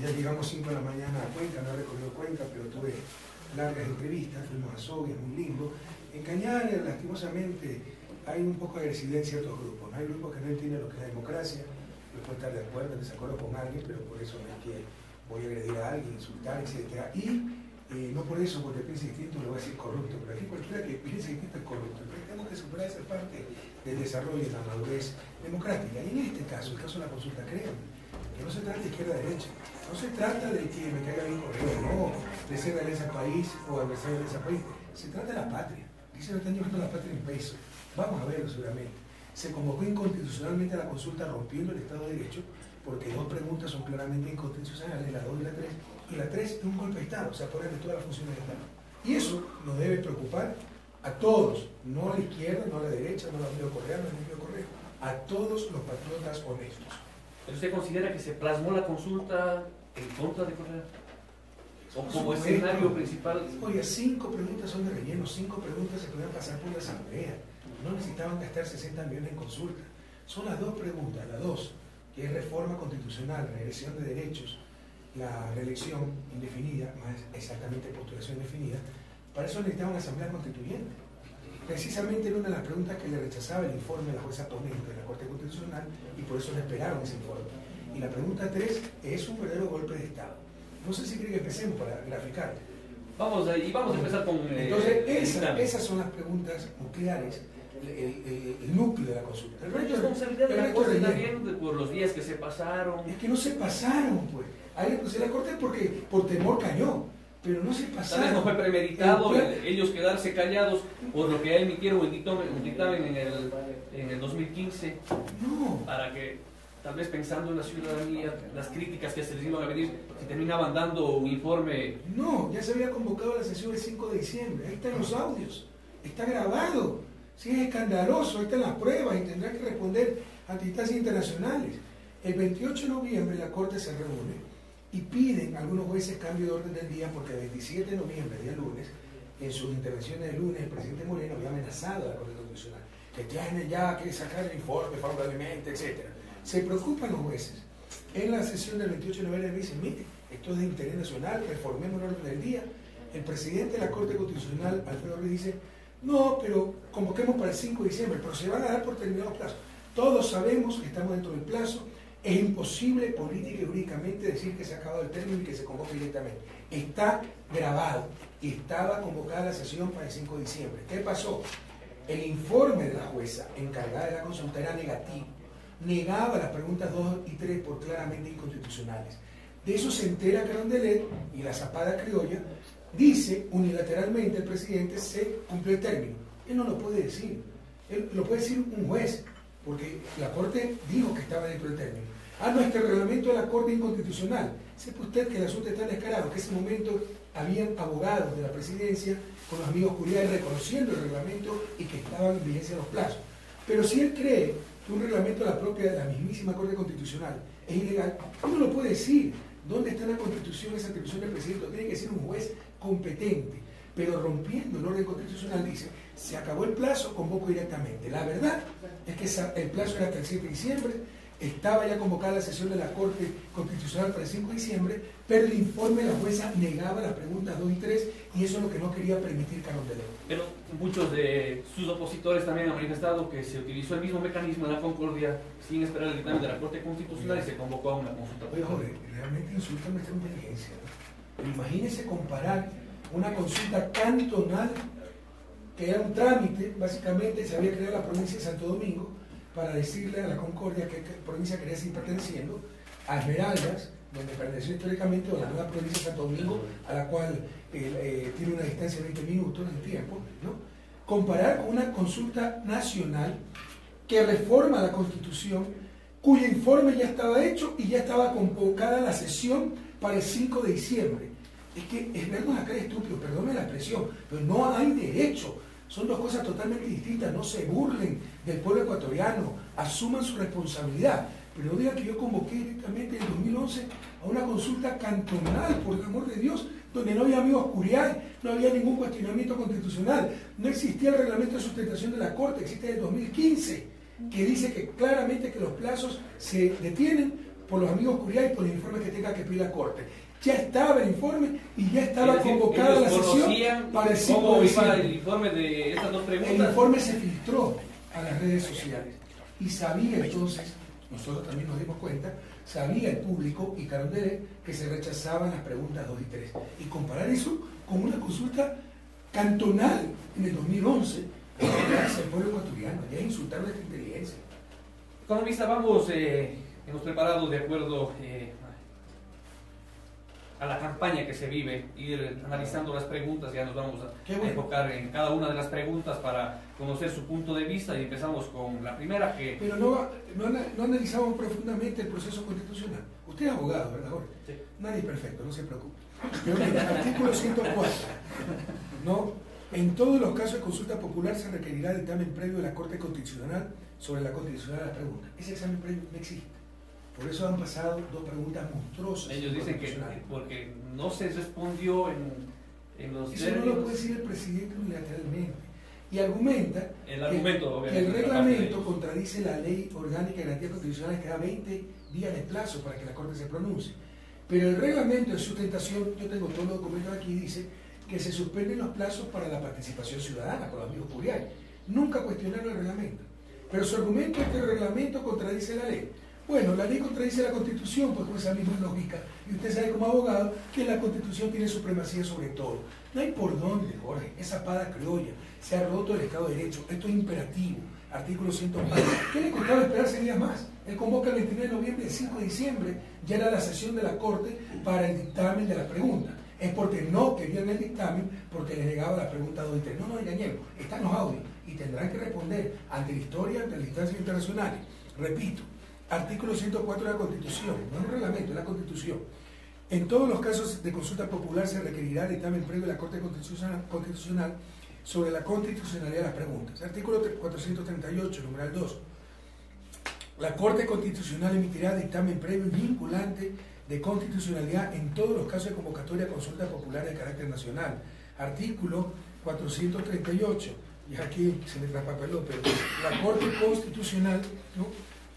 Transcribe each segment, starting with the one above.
Ya llegamos 5 de la mañana a Cuenca, no he recorrido Cuenca, pero tuve largas entrevistas, fuimos a Sogue, es muy lindo. En Cañar, lastimosamente, hay un poco de agresividad en ciertos grupos, ¿no? Hay grupos que no entienden lo que es la democracia, yo puedo estar de acuerdo, en desacuerdo con alguien, pero por eso no es que voy a agredir a alguien, insultar, etc. Y no por eso, porque piense distinto, le voy a decir corrupto, pero aquí cualquiera que piense distinto es corrupto. Entonces tenemos que superar esa parte del desarrollo y la madurez democrática. Y en este caso, el caso de la consulta, créanme, que no se trata de izquierda-derecha, no se trata de que me caiga bien correo, no, de ser de ese país o adversario de ese país, se trata de la patria. Dice que están llevando la patria en peso. Vamos a verlo seguramente. Se convocó inconstitucionalmente a la consulta rompiendo el Estado de Derecho, porque dos preguntas son claramente inconstitucionales, la 2 y la 3, y la 3 es un golpe de Estado, o sea, poner de todas las funciones del Estado. Y eso nos debe preocupar a todos, no a la izquierda, no a la derecha, no a Emilio Correa, no a Emilio Correa, a todos los patriotas honestos. ¿Pero usted considera que se plasmó la consulta en contra de Correa? ¿O como escenario principal? Oye, 5 preguntas son de relleno, 5 preguntas se podían pasar por la asamblea. No necesitaban gastar 60 millones en consulta. Son las 2 preguntas, la 2, que es reforma constitucional, regresión de derechos, la reelección indefinida, más exactamente postulación indefinida. Para eso necesitaban una asamblea constituyente. Precisamente era una de las preguntas que le rechazaba el informe de la jueza ponente de la Corte Constitucional y por eso le esperaron ese informe. Y la pregunta 3 es un verdadero golpe de Estado. No sé si cree que empecemos para graficar. Vamos a empezar con... Entonces, esas son las preguntas nucleares, el núcleo de la consulta. ¿Pero hay responsabilidad de la Corte también por los días que se pasaron? Es que no se pasaron, pues. Ahí pues, la Corte porque por temor cayó, pero no se pasaron. Tal vez no fue premeditado ellos quedarse callados por lo que emitieron un dictamen en el 2015. No. Para que, tal vez pensando en la ciudadanía, las críticas que se les iban a venir, si terminaban dando un informe... No, ya se había convocado a la sesión del 5 de diciembre, ahí están los audios, está grabado, sí es escandaloso, ahí están las pruebas y tendrá que responder ante instancias internacionales. El 28 de noviembre la Corte se reúne y piden a algunos jueces cambio de orden del día porque el 27 de noviembre, día lunes, en sus intervenciones de lunes, el presidente Moreno había amenazado a la Corte Constitucional que tienen ya que sacar el informe favorablemente, etc. Se preocupan los jueces. En la sesión del 28 de noviembre me dicen, mire, esto es de interés nacional, reformemos el orden del día. El presidente de la Corte Constitucional, Alfredo Ruiz, dice, no, pero convoquemos para el 5 de diciembre, pero se van a dar por terminados plazos. Todos sabemos que estamos dentro del plazo, es imposible política y jurídicamente decir que se ha acabado el término y que se convoque directamente. Está grabado y estaba convocada la sesión para el 5 de diciembre. ¿Qué pasó? El informe de la jueza encargada de la consulta era negativo. Negaba las preguntas 2 y 3 por claramente inconstitucionales. De eso se entera Carondelet y la zapada criolla dice unilateralmente el presidente se cumplió el término. Él no lo puede decir. Él lo puede decir un juez, porque la Corte dijo que estaba dentro del término. Ah, no, es que el reglamento de la Corte es inconstitucional. Sepa usted que el asunto está descarado, que en ese momento habían abogados de la presidencia con los amigos Curiel reconociendo el reglamento y que estaban en vigencia los plazos. Pero si él cree que un reglamento de la propia de la mismísima Corte Constitucional es ilegal, uno lo puede decir. ¿Dónde está la Constitución, esa atribución del presidente? Tiene que ser un juez competente, pero rompiendo el orden constitucional dice, se acabó el plazo, convoco directamente. La verdad es que el plazo era hasta el 7 de diciembre, estaba ya convocada la sesión de la Corte Constitucional para el 5 de diciembre, pero el informe de la jueza negaba las preguntas 2 y 3 y eso es lo que no quería permitir Carondelet. Pero muchos de sus opositores también han manifestado que se utilizó el mismo mecanismo de la concordia sin esperar el dictamen de la Corte Constitucional y se convocó a una consulta. Oye, joder, realmente insulta nuestra inteligencia, ¿no? Imagínense comparar una consulta cantonal, que era un trámite, básicamente se había creado la provincia de Santo Domingo, para decirle a la Concordia que provincia quería seguir perteneciendo, a Esmeraldas, donde perteneció históricamente, o la nueva provincia de Santo Domingo, a la cual tiene una distancia de 20 minutos en tiempo, ¿no? Comparar con una consulta nacional que reforma la Constitución, cuyo informe ya estaba hecho y ya estaba convocada la sesión para el 5 de diciembre. Es que es vernos acá estúpidos, perdóneme la expresión, pero no hay derecho. Son dos cosas totalmente distintas, no se burlen del pueblo ecuatoriano, asuman su responsabilidad, pero no digan que yo convoqué directamente en el 2011 a una consulta cantonal, por el amor de Dios, donde no había amigos Curiay, no había ningún cuestionamiento constitucional, no existía el reglamento de sustentación de la Corte, existe desde el 2015, que dice que claramente que los plazos se detienen por los amigos Curiay por el informe que tenga que pedir la Corte. Ya estaba el informe y ya estaba convocada la sesión para el 5 de diciembre. El informe de estas dos preguntas. El informe se filtró a las redes sociales y sabía entonces, nosotros también nos dimos cuenta, sabía el público y Carondelet que se rechazaban las preguntas 2 y 3. Y comparar eso con una consulta cantonal en el 2011, es el pueblo ecuatoriano, ya es insultar nuestra inteligencia. Economista, hemos preparado de acuerdo a la campaña que se vive, ir analizando las preguntas, ya nos vamos a enfocar en cada una de las preguntas para conocer su punto de vista y empezamos con la primera que... Pero no analizamos profundamente el proceso constitucional. Usted es abogado, ¿verdad, Jorge? Sí. Nadie es perfecto, no se preocupe. Pero en el artículo 104, ¿no? En todos los casos de consulta popular se requerirá dictamen previo de la Corte Constitucional sobre la constitucionalidad de la pregunta. Ese examen previo no existe. Por eso han pasado 2 preguntas monstruosas. Ellos dicen que porque no se respondió en los eso términos. No lo puede decir el presidente unilateralmente. Y argumenta que el reglamento contradice la ley orgánica de garantías constitucionales que da 20 días de plazo para que la Corte se pronuncie. Pero el reglamento de sustentación, yo tengo todos los documentos aquí, dice que se suspenden los plazos para la participación ciudadana con los amigos Curiay. Nunca cuestionaron el reglamento. Pero su argumento es que el reglamento contradice la ley. Bueno, la ley contradice la Constitución, pues con esa misma lógica. Y usted sabe como abogado que la Constitución tiene supremacía sobre todo. No hay por dónde, Jorge. Es zapada criolla. Se ha roto el Estado de Derecho. Esto es imperativo. Artículo 104. ¿Qué le costaba esperar 6 días más? Él convoca el 29 de noviembre y el 5 de diciembre ya era la sesión de la Corte para el dictamen de la pregunta. Es porque no querían el dictamen, porque les negaba la pregunta 2 y 3. No nos engañemos. Están los audios y tendrán que responder ante la historia, ante las instancias internacionales. Repito. Artículo 104 de la Constitución, no es un reglamento, es la Constitución. En todos los casos de consulta popular se requerirá dictamen previo de la Corte Constitucional sobre la constitucionalidad de las preguntas. Artículo 438, numeral 2. La Corte Constitucional emitirá dictamen previo y vinculante de constitucionalidad en todos los casos de convocatoria a consulta popular de carácter nacional. Artículo 438. Y aquí se me traspapeló, pero la Corte Constitucional, ¿no?,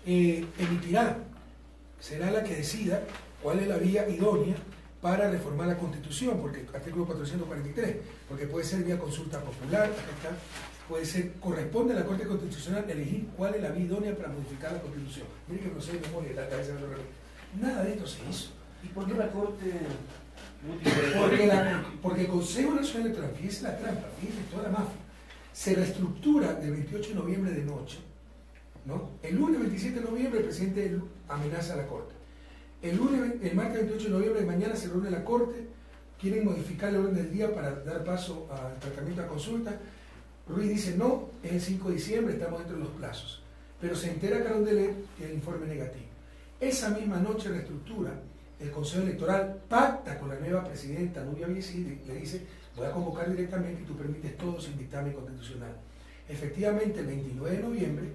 emitirá, será la que decida cuál es la vía idónea para reformar la Constitución, porque artículo 443, porque puede ser vía consulta popular, acá está, puede ser, corresponde a la Corte Constitucional elegir cuál es la vía idónea para modificar la Constitución. Mire que no sé de memoria, nada de esto se hizo. ¿Y por qué la Corte? Porque el Consejo Nacional Electoral, fíjese la trampa, fíjese toda la mafia, se reestructura del 28 de noviembre de noche, ¿no? El lunes 27 de noviembre el presidente amenaza a la Corte. El martes 28 de noviembre de mañana se reúne la Corte, quieren modificar el orden del día para dar paso al tratamiento a consulta. Ruiz dice no, es el 5 de diciembre, estamos dentro de los plazos. Pero se entera Carondelet que el informe negativo. Esa misma noche reestructura el Consejo Electoral, pacta con la nueva presidenta Nubia Biesi, le dice voy a convocar directamente y tú permites todo sin dictamen constitucional. Efectivamente el 29 de noviembre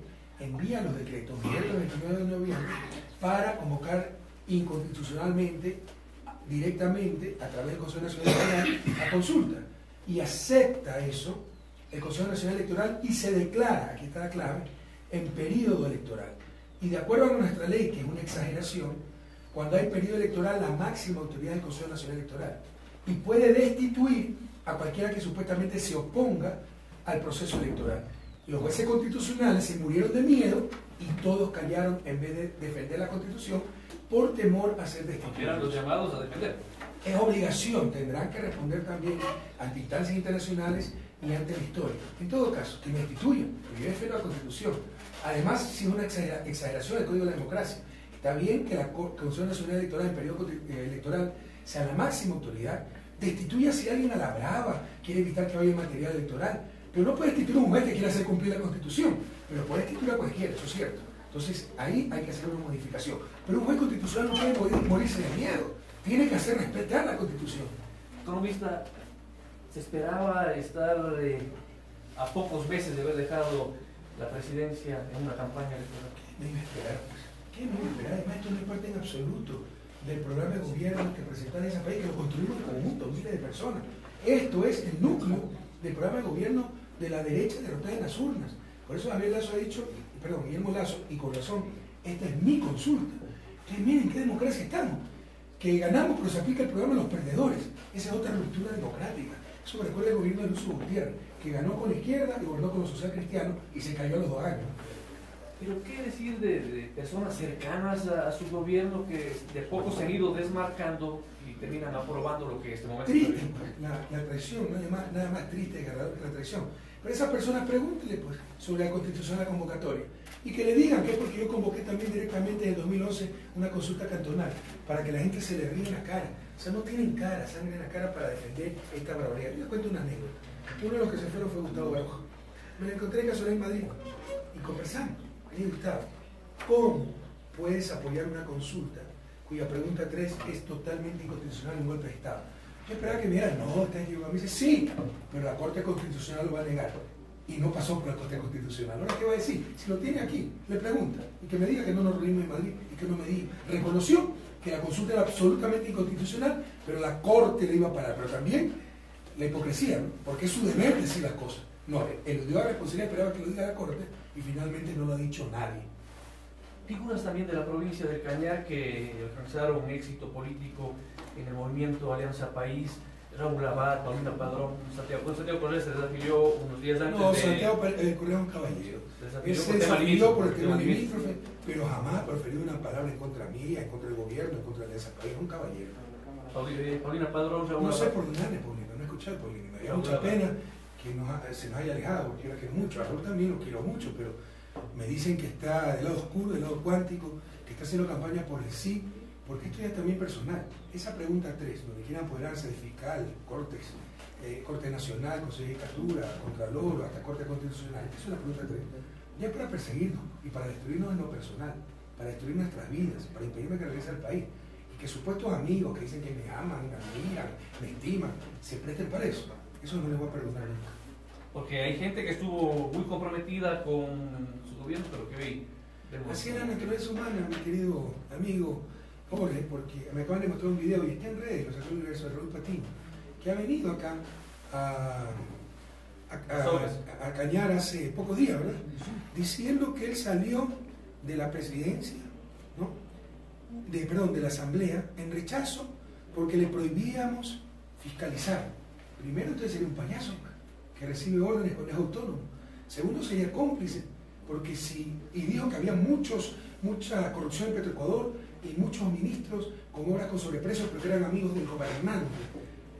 envía los decretos directos el 29 de noviembre para convocar inconstitucionalmente, directamente, a través del Consejo Nacional Electoral, a consulta. Y acepta eso el Consejo Nacional Electoral y se declara, aquí está la clave, en periodo electoral. Y de acuerdo a nuestra ley, que es una exageración, cuando hay periodo electoral, la máxima autoridad del Consejo Nacional Electoral. Y puede destituir a cualquiera que supuestamente se oponga al proceso electoral. Los jueces constitucionales se murieron de miedo y todos callaron en vez de defender la Constitución por temor a ser destituidos. Eran los llamados a defender. Es obligación, tendrán que responder también ante instancias internacionales y ante la historia. En todo caso, que me destituyan, porque yo defiendo la Constitución. Además, si es una exageración del Código de la Democracia, está bien que la Consejo Nacional Electoral en periodo electoral sea la máxima autoridad, destituya si alguien a la brava quiere evitar que vaya material electoral. Pero no puede destituir a un juez que quiera hacer cumplir la Constitución, pero puede destituir a cualquiera, eso es cierto. Entonces, ahí hay que hacer una modificación. Pero un juez constitucional no puede morirse de miedo, tiene que hacer respetar la Constitución. Economista, ¿se esperaba estar a pocos meses de haber dejado la presidencia en una campaña electoral? ¿Qué me iba a esperar? ¿Qué me iba a esperar? Además, esto no es parte en absoluto del programa de gobierno que presentaron en ese país, que lo construimos en conjunto, miles de personas. Esto es el núcleo del programa de gobierno de la derecha derrotada en las urnas. Por eso Javier Lazo ha dicho, perdón, Guillermo Lazo, y con razón, esta es mi consulta. Entonces miren qué democracia estamos, que ganamos pero se aplica el programa de los perdedores. Esa es otra ruptura democrática. Eso me recuerda el gobierno de Lucio Gutiérrez, que ganó con la izquierda y gobernó con los social cristianos y se cayó a los 2 años. Pero ¿qué decir de personas cercanas a su gobierno que de poco se han ido desmarcando y terminan aprobando lo que en este momento... Triste, la traición, no hay nada más triste que la traición. Pero esas personas pregúntenle pues, sobre la constitución de la convocatoria y que le digan que es porque yo convoqué también directamente en el 2011 una consulta cantonal para que la gente se le ríe en la cara. O sea, no tienen cara, sangre en la cara para defender esta barbaridad. Yo les cuento una anécdota. Uno de los que se fueron fue Gustavo Baroja. Me lo encontré en casualidad en Madrid y conversamos. Gustavo, ¿cómo puedes apoyar una consulta cuya pregunta 3 es totalmente inconstitucional, un golpe de Estado? Yo esperaba que me diera, no, está equivocado. Me dice, sí, pero la Corte Constitucional lo va a negar. Y no pasó por la Corte Constitucional. Ahora, ¿qué va a decir? Si lo tiene aquí, le pregunta. Y que me diga que no nos reunimos en Madrid y que no me diga. Reconoció que la consulta era absolutamente inconstitucional, pero la Corte le iba a parar. Pero también la hipocresía, ¿no? Porque es su deber decir las cosas. No, eludió la responsabilidad, esperaba que lo diga la Corte y finalmente no lo ha dicho nadie. Figuras también de la provincia del Cañar que alcanzaron un éxito político en el movimiento Alianza País, Raúl Abad, Paulina Padrón, Santiago Correa se desafilió unos días antes. No, Santiago Correa es un caballero. Se desafilió por el tema limítrofe, pero jamás preferió una palabra en contra mía, en contra del gobierno, en contra de Alianza País, un caballero. Paulina Padrón, Raúl No sé Abad. por dónde anda Paulina, no he escuchado a Paulina, me da mucha pena que se nos haya alejado, porque yo la quiero mucho, a Raúl también lo quiero mucho, pero me dicen que está del lado oscuro, del lado cuántico, que está haciendo campaña por el sí, porque esto ya es también personal. Esa pregunta 3, donde quieren apoderarse de fiscal, Corte Nacional, Consejo de Judicatura, Contralor, hasta Corte Constitucional, esa es la pregunta 3. Ya es para perseguirnos y para destruirnos en lo personal, para destruir nuestras vidas, para impedirme que regrese al país. Y que supuestos amigos que dicen que me aman, me admiran, me estiman, se presten para eso. Eso no les voy a perdonar nunca. Porque hay gente que estuvo muy comprometida con su gobierno, pero que hoy... Así es la naturaleza humana, mi querido amigo Jorge, porque me acaban de mostrar un video y está en redes, lo sacó el universo de Raúl Patiño, que ha venido acá a Cañar hace pocos días, ¿verdad? Diciendo que él salió de la presidencia, ¿no? de la asamblea, en rechazo, porque le prohibíamos fiscalizar. Primero, entonces sería un payaso que recibe órdenes cuando es autónomo. Segundo, sería cómplice, porque y dijo que había mucha corrupción en Petroecuador y muchos ministros con obras con sobreprecios, pero que eran amigos del gobernante.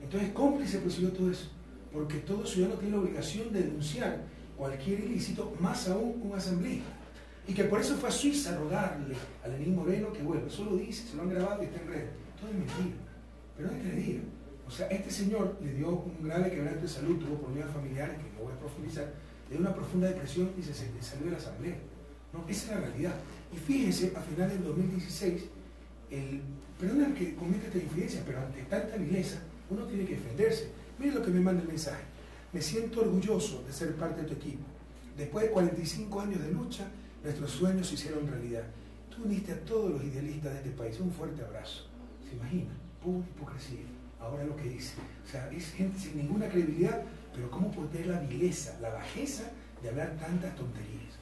Entonces, cómplice persiguió todo eso, porque todo ciudadano tiene la obligación de denunciar cualquier ilícito, más aún un asambleísta. Y que por eso fue a Suiza a rogarle a Lenín Moreno que vuelva. Eso lo dice, se lo han grabado y está en red. Todo es mentira, pero no es que le diga. O sea, este señor le dio un grave quebranto de salud, tuvo problemas familiares, que no voy a profundizar, le dio una profunda depresión y se salió de la asamblea. ¿No? Esa es la realidad. Y fíjense, a finales del 2016, perdón que cometa esta infidencia, pero ante tanta vileza, uno tiene que defenderse. Miren lo que me manda el mensaje. Me siento orgulloso de ser parte de tu equipo. Después de 45 años de lucha, nuestros sueños se hicieron realidad. Tú uniste a todos los idealistas de este país. Un fuerte abrazo. ¿Se imagina? Pura hipocresía. Ahora lo que dice. O sea, es gente sin ninguna credibilidad, pero ¿cómo puede tener la vileza, la bajeza de hablar tantas tonterías?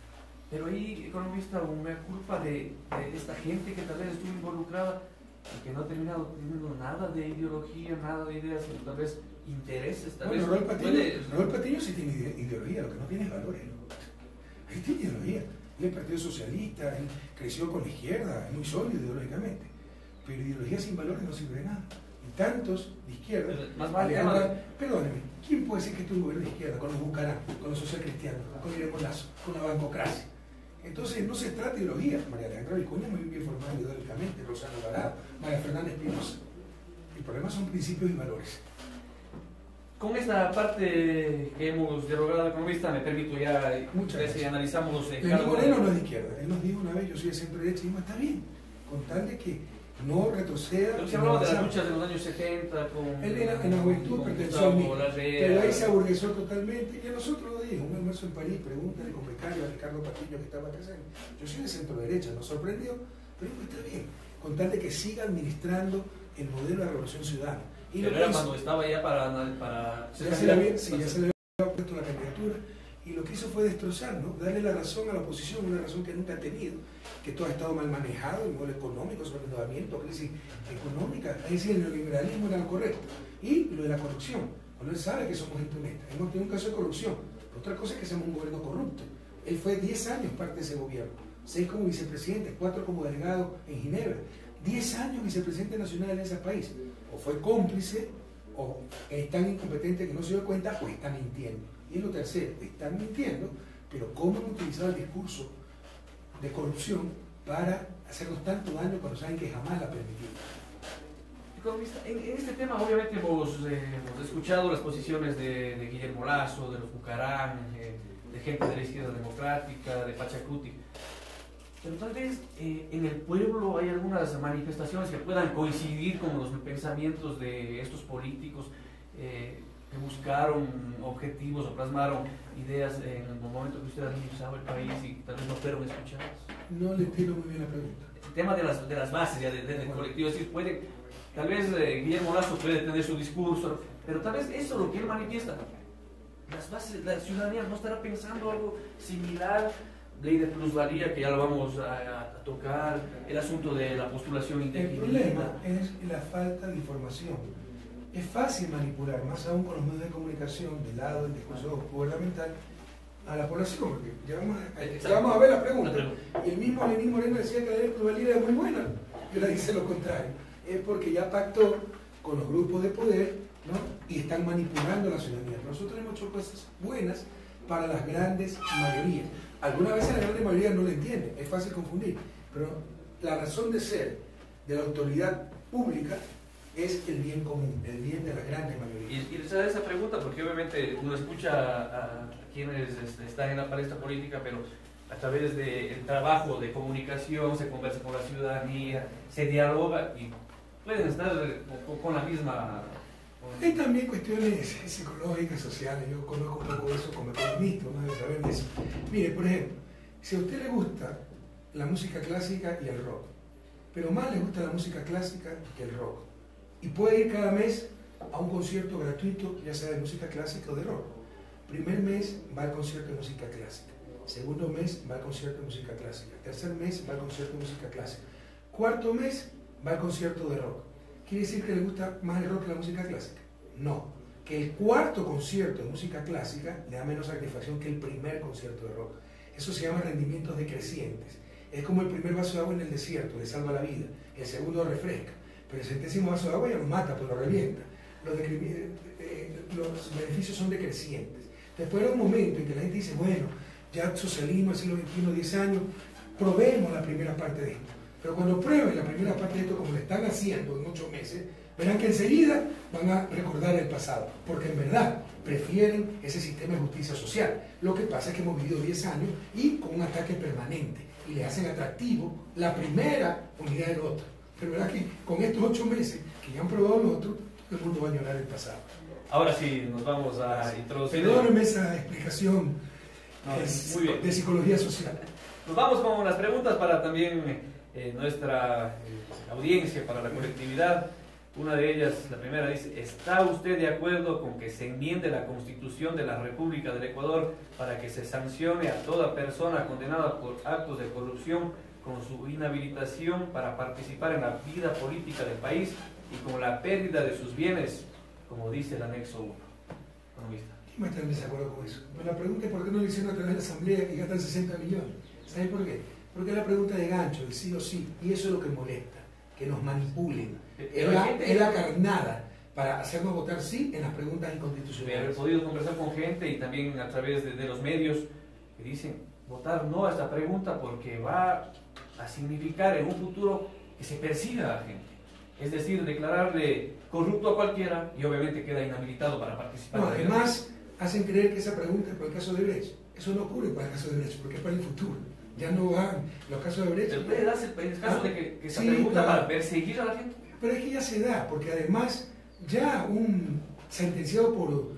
Pero ahí, economista, una culpa de esta gente que tal vez estuvo involucrada y que no ha terminado teniendo nada de ideología, nada de ideas, sino tal vez intereses. Bueno, Raúl Patiño sí tiene ideología, lo que no tiene es valores. Él tiene ideología. Él es Partido Socialista, él creció con la izquierda, es muy sólido ideológicamente. Pero ideología sin valores no sirve de nada. Y tantos de izquierda. Más vale, perdóneme, ¿quién puede decir que estuvo en gobierno de izquierda? Con los Bucarán, con los socialcristianos, con Guillermo Lazo, con la bancocracia. Entonces no se trata de ideología. María Alejandra Vicuña muy bien formada ideológicamente, Rosana Alvarado, María Fernández Espinosa. El problema son principios y valores. Con esta parte que hemos derogado al economista, me permito ya, si analizamos... Lenín Moreno no es de izquierda. Él nos dijo una vez, yo soy de centro derecha, y dijo, está bien, con tal de que no retroceda. Pero se hablaba de las luchas de los años 70 con... Él en la juventud perteneció a mí, pero ahí se aburguesó totalmente. Y a nosotros lo dijo, un almuerzo en París, pregúntale con becario a Ricardo Patiño que estaba presente. Yo soy de centro derecha, nos sorprendió, pero está bien, con tal de que siga administrando el modelo de la Revolución Ciudadana. Y pero era cuando estaba ya para ya se le había puesto la candidatura y lo que hizo fue destrozar, ¿no? Darle la razón a la oposición, una razón que nunca ha tenido, que todo ha estado mal manejado, el modelo económico, sobreendeudamiento, crisis económica, es decir, el neoliberalismo era lo correcto, y lo de la corrupción, cuando él sabe que somos gente honesta, hemos tenido un caso de corrupción, otra cosa es que seamos un gobierno corrupto, él fue 10 años parte de ese gobierno, 6 como vicepresidente, 4 como delegado en Ginebra, 10 años vicepresidente nacional en ese país, o fue cómplice, o es tan incompetente que no se dio cuenta, o está mintiendo. Y es lo tercero, están mintiendo, pero cómo han utilizado el discurso de corrupción para hacernos tanto daño cuando saben que jamás la permitimos. Economista, en este tema obviamente hemos escuchado las posiciones de Guillermo Lasso, de los Bucaram, de gente de la izquierda democrática, de Pachacuti, pero tal vez en el pueblo hay algunas manifestaciones que puedan coincidir con los pensamientos de estos políticos que buscaron objetivos o plasmaron ideas en el momento que usted administraba el país y tal vez no fueron escuchadas. No le entiendo muy bien la pregunta. El tema de las bases ya del colectivo, es decir, tal vez Guillermo Lasso puede tener su discurso, pero tal vez eso lo que él manifiesta, las bases, la ciudadanía no estará pensando algo similar, ley de plusvalía que ya lo vamos a tocar, el asunto de la postulación indefinida. El problema es la falta de información. Es fácil manipular, más aún con los medios de comunicación del lado del discurso gubernamental, a la población, porque ya vamos a ver la pregunta. Y el mismo Lenín Moreno decía que la ley de plusvalía era muy buena, y ahora dice lo contrario. Es porque ya pactó con los grupos de poder, ¿no? Y están manipulando a la ciudadanía. Nosotros hemos hecho cosas buenas para las grandes mayorías. Algunas veces la gran mayoría no lo entiende, es fácil confundir, pero la razón de ser de la autoridad pública es el bien común, el bien de las grandes mayorías. Y les hago esa pregunta porque obviamente uno escucha a quienes están en la palestra política, pero a través del trabajo de comunicación se conversa con la ciudadanía, se dialoga y pueden estar con la misma... Hay también cuestiones psicológicas, sociales, yo conozco un poco eso como economista, no debe saber de eso. Mire, por ejemplo, si a usted le gusta la música clásica y el rock, pero más le gusta la música clásica que el rock, y puede ir cada mes a un concierto gratuito, ya sea de música clásica o de rock. Primer mes va al concierto de música clásica, segundo mes va al concierto de música clásica, tercer mes va al concierto de música clásica, cuarto mes va al concierto de rock. ¿Quiere decir que le gusta más el rock que la música clásica? No, que el cuarto concierto de música clásica le da menos satisfacción que el primer concierto de rock. Eso se llama rendimientos decrecientes. Es como el primer vaso de agua en el desierto, le salva la vida, el segundo refresca, pero el 70º vaso de agua ya lo mata, pues lo revienta. Los beneficios son decrecientes. Después era un momento en que la gente dice, bueno, ya socialismo, el siglo XXI, 10 años, probemos la primera parte de esto. Pero cuando prueben la primera parte de esto, como lo están haciendo en 8 meses, verán que enseguida van a recordar el pasado, porque en verdad prefieren ese sistema de justicia social. Lo que pasa es que hemos vivido 10 años y con un ataque permanente, y le hacen atractivo la primera unidad del otro. Pero verá que con estos 8 meses que ya han probado los otros, todo el mundo va a añorar el pasado. Ahora sí, nos vamos a introducir... Perdóneme esa explicación muy bien, de psicología social. Nos vamos con las preguntas para también nuestra audiencia, para la colectividad. Una de ellas, la primera dice, ¿está usted de acuerdo con que se enmiende la Constitución de la República del Ecuador para que se sancione a toda persona condenada por actos de corrupción con su inhabilitación para participar en la vida política del país y con la pérdida de sus bienes, como dice el anexo 1? Economista. ¿Quién va a estar en desacuerdo con eso? Pero la pregunta es ¿por qué no lo hicieron a través de la Asamblea que gastan 60 millones? ¿Sabe por qué? Porque es la pregunta de gancho, el sí o sí, y eso es lo que molesta, que nos manipulen. Es la carnada para hacernos votar sí en las preguntas inconstitucionales. He podido conversar con gente y también a través de los medios que dicen votar no a esta pregunta porque va a significar en un futuro que se persiga a la gente. Es decir, declararle corrupto a cualquiera y obviamente queda inhabilitado para participar. No, además hacen creer que esa pregunta es por el caso de Brecht. Eso no ocurre para el caso de Brecht porque es para el futuro. Ya no van los casos de Brecht. ¿Se puede darse el caso de que se pregunta para perseguir a la gente? Pero es que ya se da, porque además ya un sentenciado por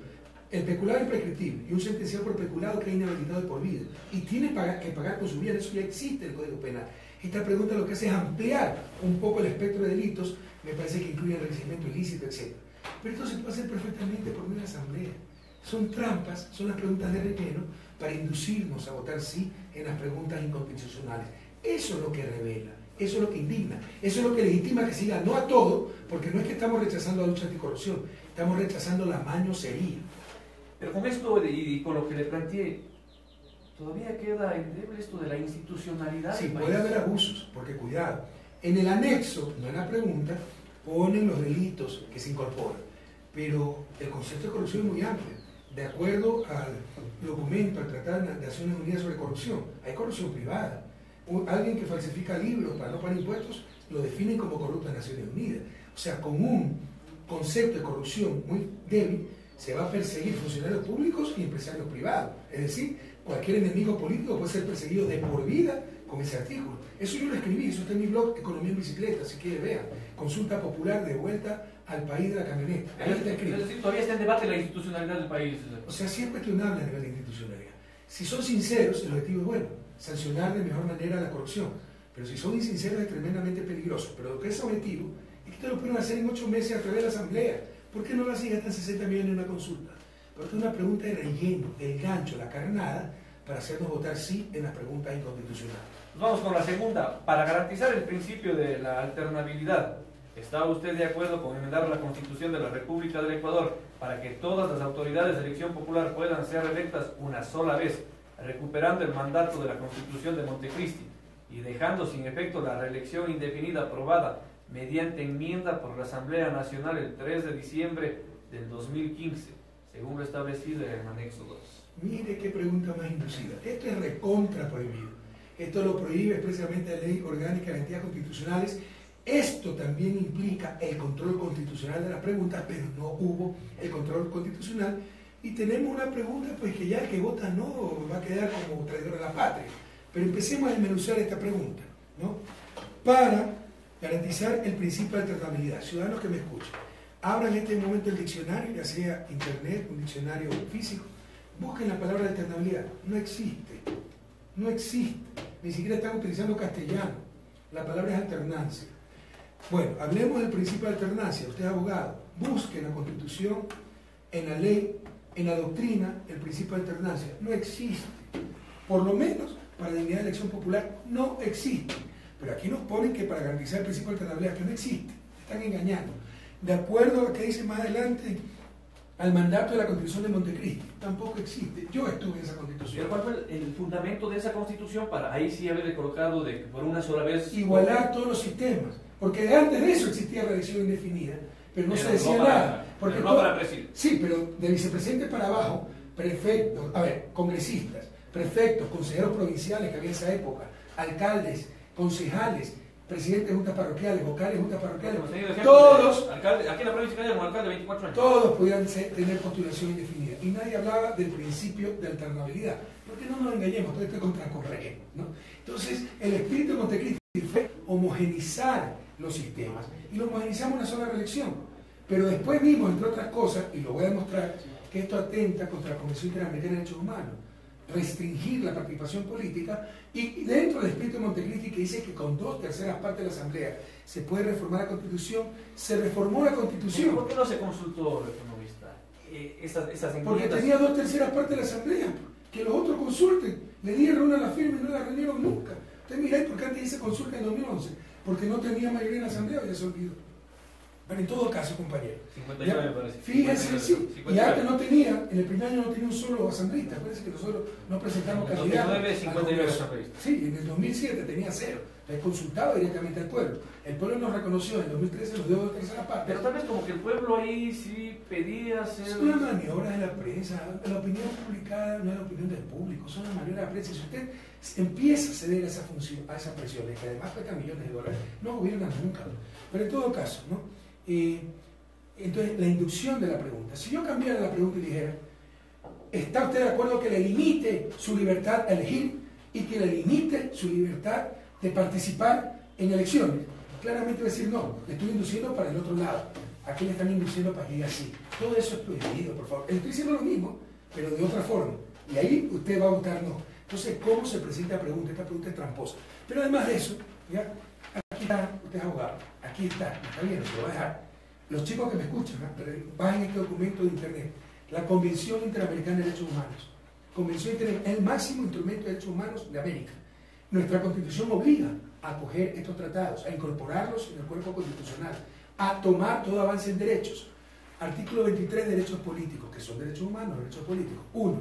el peculado imprescriptible y un sentenciado por peculado que es inhabilitado de por vida y tiene que pagar con su vida, eso ya existe en el Código Penal. Esta pregunta lo que hace es ampliar un poco el espectro de delitos, me parece que incluye enriquecimiento ilícito, etc. Pero esto se puede hacer perfectamente por una asamblea. Son trampas, son las preguntas de relleno para inducirnos a votar sí en las preguntas inconstitucionales. Eso es lo que revela, eso es lo que indigna, eso es lo que legitima que siga no a todo, porque no es que estamos rechazando la lucha anticorrupción, estamos rechazando la mañosería. Pero con esto y con lo que le planteé, todavía queda endeble esto de la institucionalidad. Sí, puede haber abusos, porque cuidado, en el anexo, no en la pregunta, ponen los delitos que se incorporan, pero el concepto de corrupción es muy amplio. De acuerdo al documento, al Tratado de Naciones Unidas sobre Corrupción, hay corrupción privada. Alguien que falsifica libros para no pagar impuestos lo definen como corrupto en Naciones Unidas. O sea, con un concepto de corrupción muy débil se va a perseguir funcionarios públicos y empresarios privados. Es decir, cualquier enemigo político puede ser perseguido de por vida con ese artículo. Eso yo lo escribí, eso está en mi blog Economía en Bicicleta, si quiere vean. Consulta popular de vuelta al país de la camioneta. Ahí está escrito. Es decir, todavía está en debate la institucionalidad del país. O sea, sí es cuestionable a nivel de institucionalidad. Si son sinceros, el objetivo es bueno, sancionar de mejor manera la corrupción. Pero si son insinceros es tremendamente peligroso. Pero lo que es objetivo es que ustedes lo pueden hacer en 8 meses a través de la Asamblea. ¿Por qué no lo hacen gastan 60 millones en una consulta? Porque es una pregunta de relleno, el gancho, la carnada, para hacernos votar sí en las preguntas inconstitucionales. Vamos con la segunda. Para garantizar el principio de la alternabilidad, ¿está usted de acuerdo con enmendar la Constitución de la República del Ecuador para que todas las autoridades de elección popular puedan ser electas una sola vez, recuperando el mandato de la Constitución de Montecristi y dejando sin efecto la reelección indefinida aprobada mediante enmienda por la Asamblea Nacional el 3 de diciembre del 2015, según lo establecido en el anexo 2? Mire qué pregunta más inducida. Esto es recontra prohibido. Esto lo prohíbe expresamente la Ley Orgánica de Garantías Constitucionales. Esto también implica el control constitucional de las preguntas, pero no hubo el control constitucional. Y tenemos una pregunta pues que ya el que vota no va a quedar como traidor a la patria. Pero empecemos a desmenuzar esta pregunta, ¿no? Para garantizar el principio de alternabilidad. Ciudadanos que me escuchan, abran en este momento el diccionario, ya sea internet, un diccionario físico, busquen la palabra alternabilidad. No existe, no existe. Ni siquiera están utilizando castellano. La palabra es alternancia. Bueno, hablemos del principio de alternancia. Usted es abogado, busque en la Constitución, en la ley, en la doctrina, el principio de alternancia. No existe. Por lo menos para la dignidad de elección popular no existe. Pero aquí nos ponen que para garantizar el principio de alternabilidad, que no existe. Están engañando. De acuerdo a lo que dice más adelante, al mandato de la Constitución de Montecristi, tampoco existe. Yo estuve en esa Constitución. ¿Cuál fue el fundamento de esa Constitución para ahí sí haberle colocado de que por una sola vez... Igualar todos los sistemas. Porque antes de eso existía la elección indefinida, pero no se decía nada. Porque no para presidente. Sí, pero de vicepresidente para abajo, prefectos, congresistas, prefectos, consejeros provinciales que había en esa época, alcaldes, concejales, presidentes de juntas parroquiales, vocales de juntas parroquiales, todos, alcalde, aquí en la provincia de Cañar, un alcalde de 24 años. Todos podían tener postulación indefinida. Y nadie hablaba del principio de alternabilidad. Porque no nos engañemos, todo esto es contracorriente, ¿no? Entonces, el espíritu de Montecristi fue homogenizar los sistemas. Y lo homogenizamos en una sola reelección. Pero después vimos, entre otras cosas, y lo voy a demostrar, que esto atenta contra la Convención Interamericana de Derechos Humanos. Restringir la participación política, y dentro del espíritu de Montecristi, que dice que con 2/3 partes de la Asamblea se puede reformar la Constitución, se reformó la Constitución. ¿Por qué no se consultó, economista, esas enmiendas? Porque tenía 2/3 partes de la Asamblea, que los otros consulten. Le dieron una a la firma y no la reunieron nunca. Usted mira, ¿por qué antes hice consulta en 2011? Porque no tenía mayoría en la Asamblea y ya se olvidó. Pero en todo caso, compañero, 59 me parece. Fíjense, 59, sí, y antes no tenía, en el primer año no tenía un solo asambleísta. Acuérdense que nosotros no presentamos candidatos. En 2009, 59 asambleístas. Sí, en el 2007 tenía 0. Le consultaba directamente al pueblo. El pueblo nos reconoció, en el 2013 nos dio 2/3 partes. Pero tal vez como que el pueblo ahí sí pedía ser... Son las maniobras de la prensa. La opinión publicada no es la opinión del público, son las maniobras de la prensa. Si usted empieza a ceder a esa función, a esa presión, que además cuesta millones de dólares, no gobiernan nunca. Pero en todo caso, ¿no? Entonces, la inducción de la pregunta. Si yo cambiara la pregunta y dijera, ¿está usted de acuerdo que le limite su libertad a elegir y que le limite su libertad de participar en elecciones? Claramente va a decir no, le estoy induciendo para el otro lado. Aquí le están induciendo para que diga sí. Todo eso es prohibido, por favor. Estoy diciendo lo mismo, pero de otra forma. Y ahí usted va a votar no. Entonces, ¿cómo se presenta la pregunta? Esta pregunta es tramposa. Pero además de eso, ¿ya? Aquí está, usted es abogado, aquí está bien, se lo voy a dejar. Los chicos que me escuchan, bajen este documento de internet. la Convención Interamericana de Derechos Humanos. Convención es el máximo instrumento de derechos humanos de América. Nuestra Constitución obliga a acoger estos tratados, a incorporarlos en el cuerpo constitucional, a tomar todo avance en derechos. Artículo 23, derechos políticos, que son derechos humanos, derechos políticos. 1.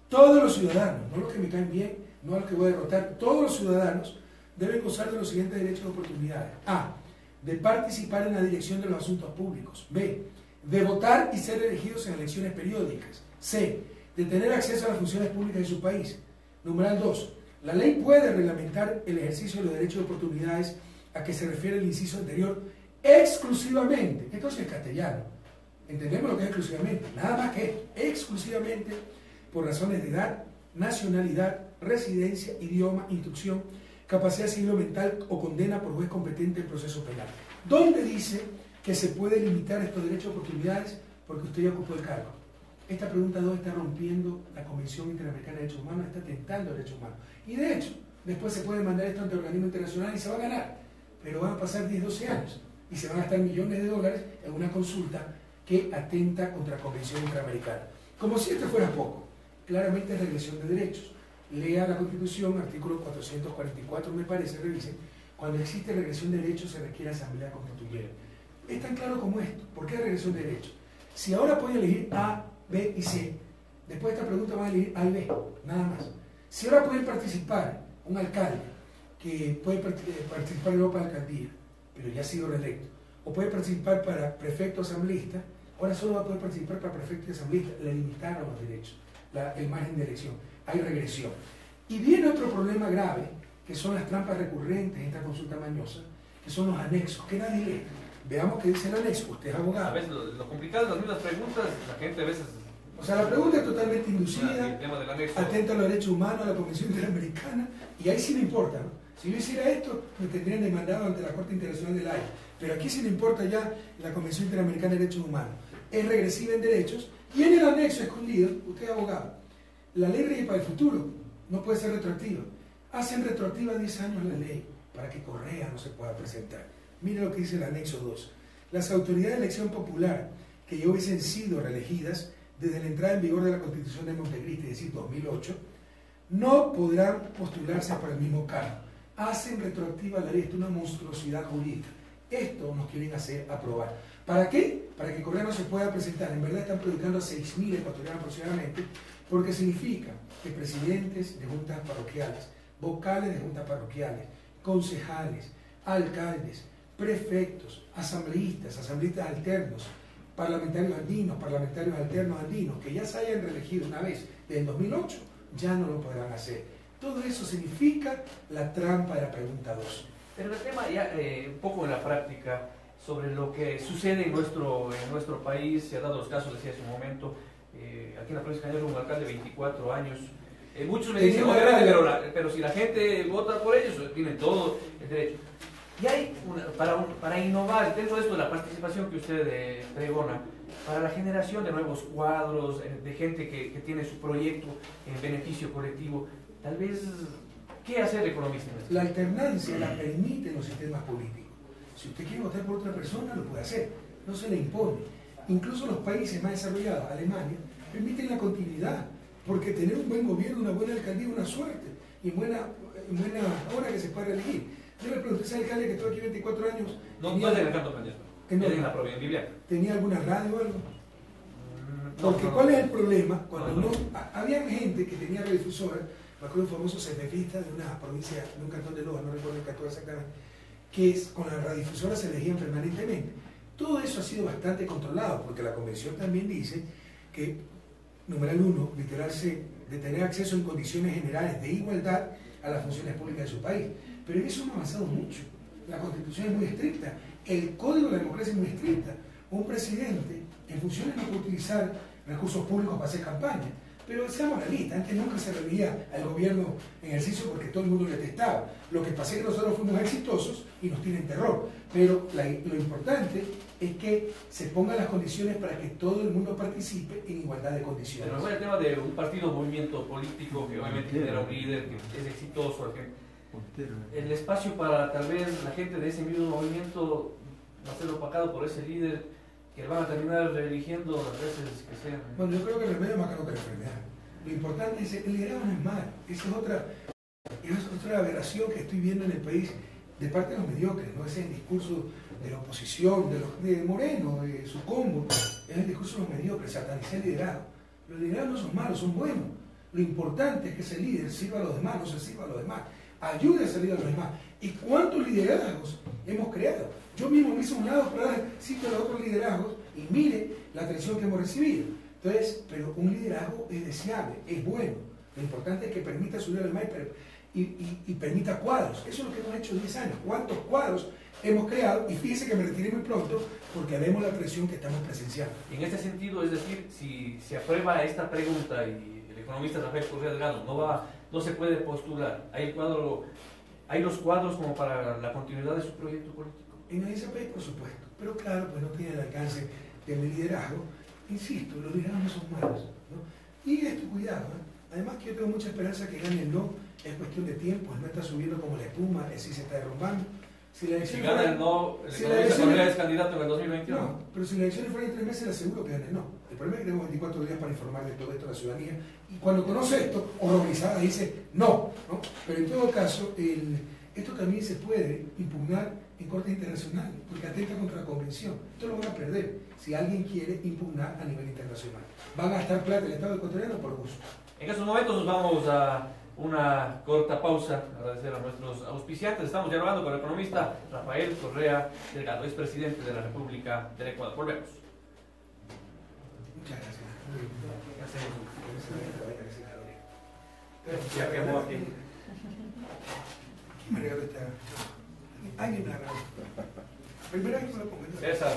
Todos los ciudadanos, no los que me caen bien, no los que voy a derrotar, todos los ciudadanos deben gozar de los siguientes derechos y oportunidades. A. De participar en la dirección de los asuntos públicos. B. De votar y ser elegidos en elecciones periódicas. C. De tener acceso a las funciones públicas de su país. Numeral 2. La ley puede reglamentar el ejercicio de los derechos y oportunidades a que se refiere el inciso anterior exclusivamente. Esto es en castellano. Entendemos lo que es exclusivamente. Nada más que esto. Exclusivamente por razones de edad, nacionalidad, residencia, idioma, instrucción, capacidad civil o mental o condena por juez competente en proceso penal. ¿Dónde dice que se puede limitar estos derechos y oportunidades porque usted ya ocupó el cargo? Esta pregunta 2 está rompiendo la Convención Interamericana de Derechos Humanos, está atentando a derechos humanos. Y de hecho, después se puede mandar esto ante organismos internacionales y se va a ganar. Pero van a pasar 10, 12 años y se van a gastar millones de dólares en una consulta que atenta contra la Convención Interamericana. Como si esto fuera poco, claramente es regresión de derechos. Lea la Constitución, artículo 444, me parece, revisen. Cuando existe regresión de derechos se requiere asamblea constituyente. Es tan claro como esto. ¿Por qué regresión de derechos? Si ahora pueden elegir A, B y C, después de esta pregunta van a elegir A y B, nada más. Si ahora pueden participar un alcalde que puede participar luego para alcaldía, pero ya ha sido reelecto, o puede participar para prefecto asambleísta, ahora solo va a poder participar para prefecto y asambleísta. Le limitaron los derechos, el margen de elección. Hay regresión. Y viene otro problema grave, que son las trampas recurrentes en esta consulta mañosa, que son los anexos, que nadie lee. Veamos qué dice el anexo. Usted es abogado. A veces lo complicado de las mismas preguntas, la gente a veces... O sea, la pregunta es totalmente inducida, el tema del anexo, atenta a los derechos humanos, a la Convención Interamericana, y ahí sí le importa, ¿no? Si yo hiciera esto, me tendrían demandado ante la Corte Internacional del Aire. Pero aquí sí le importa ya la Convención Interamericana de Derechos Humanos. Es regresiva en derechos, y en el anexo escondido, usted es abogado, la ley rige para el futuro, no puede ser retroactiva. Hacen retroactiva 10 años la ley, para que Correa no se pueda presentar. Mire lo que dice el anexo 2. Las autoridades de elección popular que ya hubiesen sido reelegidas desde la entrada en vigor de la Constitución de Montecristi, es decir, 2008, no podrán postularse para el mismo cargo. Hacen retroactiva la ley, esto es una monstruosidad jurídica. Esto nos quieren hacer aprobar. ¿Para qué? Para que Correa no se pueda presentar. En verdad están predicando a 6.000 ecuatorianos aproximadamente, porque significa que presidentes de juntas parroquiales, vocales de juntas parroquiales, concejales, alcaldes, prefectos, asambleístas, asambleístas alternos, parlamentarios andinos, parlamentarios alternos andinos, que ya se hayan reelegido una vez desde el 2008, ya no lo podrán hacer. Todo eso significa la trampa de la pregunta 2. Pero el tema ya un poco en la práctica sobre lo que sucede en nuestro país, se han dado los casos, decía hace un momento, aquí en la provincia de Cañar un alcalde de 24 años. Muchos me dicen, pero si la gente vota por ellos, tienen todo el derecho. Y hay, para innovar, dentro de esto de la participación que usted pregona, para la generación de nuevos cuadros, de gente que tiene su proyecto en beneficio colectivo, tal vez, ¿qué hacer economista? La alternancia la permiten los sistemas políticos. Si usted quiere votar por otra persona, lo puede hacer, no se le impone. Incluso los países más desarrollados, Alemania, permiten la continuidad, porque tener un buen gobierno, una buena alcaldía, una suerte, y en buena hora que se pueda reelegir. Yo le pregunté a ese alcalde que estuvo aquí 24 años. No es de Ricardo Cañar, es en la provincia de Viviana. ¿Tenía alguna radio o algo? Porque ¿cuál es el problema? Cuando había gente que tenía radiodifusora, me acuerdo un famoso CFFista de una provincia, de un cantón de Loja, no recuerdo el cantón exactamente, que con la radiodifusora se elegían permanentemente. Todo eso ha sido bastante controlado, porque la convención también dice que, numeral 1, literal C, de tener acceso en condiciones generales de igualdad a las funciones públicas de su país. Pero en eso hemos avanzado mucho. La Constitución es muy estricta, el Código de la Democracia es muy estricta. Un presidente en funciones no puede utilizar recursos públicos para hacer campaña. Pero seamos realistas, antes nunca se reelegía al gobierno en ejercicio porque todo el mundo le detestaba. Lo que pasa es que nosotros fuimos exitosos y nos tienen terror. Pero lo importante es que se pongan las condiciones para que todo el mundo participe en igualdad de condiciones. Pero el tema de un partido o movimiento político que obviamente genera un líder que es exitoso, el espacio para tal vez la gente de ese mismo movimiento va a ser opacado por ese líder, que van a terminar reeligiendo las veces que sean. Bueno, yo creo que el remedio es más caro que la enfermedad. Lo importante es el liderazgo no es mal. Esa es otra aberración que estoy viendo en el país de parte de los mediocres, ¿no? Ese es el discurso de la oposición, de Moreno, de su combo, es el discurso de los mediocres, satanizar el liderazgo. Los liderazgos no son malos, son buenos. Lo importante es que ese líder sirva a los demás, no se sirva a los demás, ayude a salir a los demás. ¿Y cuántos liderazgos hemos creado? Yo mismo me hice un lado para dar sitio a los otros liderazgos y mire la atención que hemos recibido. Entonces, pero un liderazgo es deseable, es bueno. Lo importante es que permita subir a los demás y permita cuadros. Eso es lo que hemos hecho 10 años. ¿Cuántos cuadros hemos creado? Y fíjense que me retiré muy pronto porque vemos la presión que estamos presenciando. En este sentido, es decir, si se aprueba esta pregunta y el economista Rafael Correa Delgado no se puede postular, ¿hay los cuadros como para la continuidad de su proyecto político? En ese país, por supuesto, pero claro, pues no tiene el alcance de mi liderazgo. Insisto, los liderazgos no son malos, ¿no? Y esto, cuidado, ¿eh? Además que yo tengo mucha esperanza que gane el no, es cuestión de tiempo, no está subiendo como la espuma, el sí se está derrumbando. Si gana el no, el economista Correa es candidato en el 2021. No, pero si la elección fuera en 3 meses, le aseguro que gane el no. El problema es que tenemos 24 días para informar de todo esto a la ciudadanía, y cuando conoce esto, horrorizada, dice no, ¿no? Pero en todo caso, esto también se puede impugnar en corte internacional, porque atenta contra la convención. Esto lo van a perder si alguien quiere impugnar a nivel internacional. Van a gastar plata el Estado ecuatoriano por gusto. En estos momentos nos vamos a una corta pausa. Agradecer a nuestros auspiciantes. Estamos dialogando con el economista Rafael Correa Delgado, expresidente de la República del Ecuador. Volvemos. Muchas gracias. Ya quemó aquí. ¿Quién me regaló esta? Alguien me la regaló. Primero que me lo pongo. César,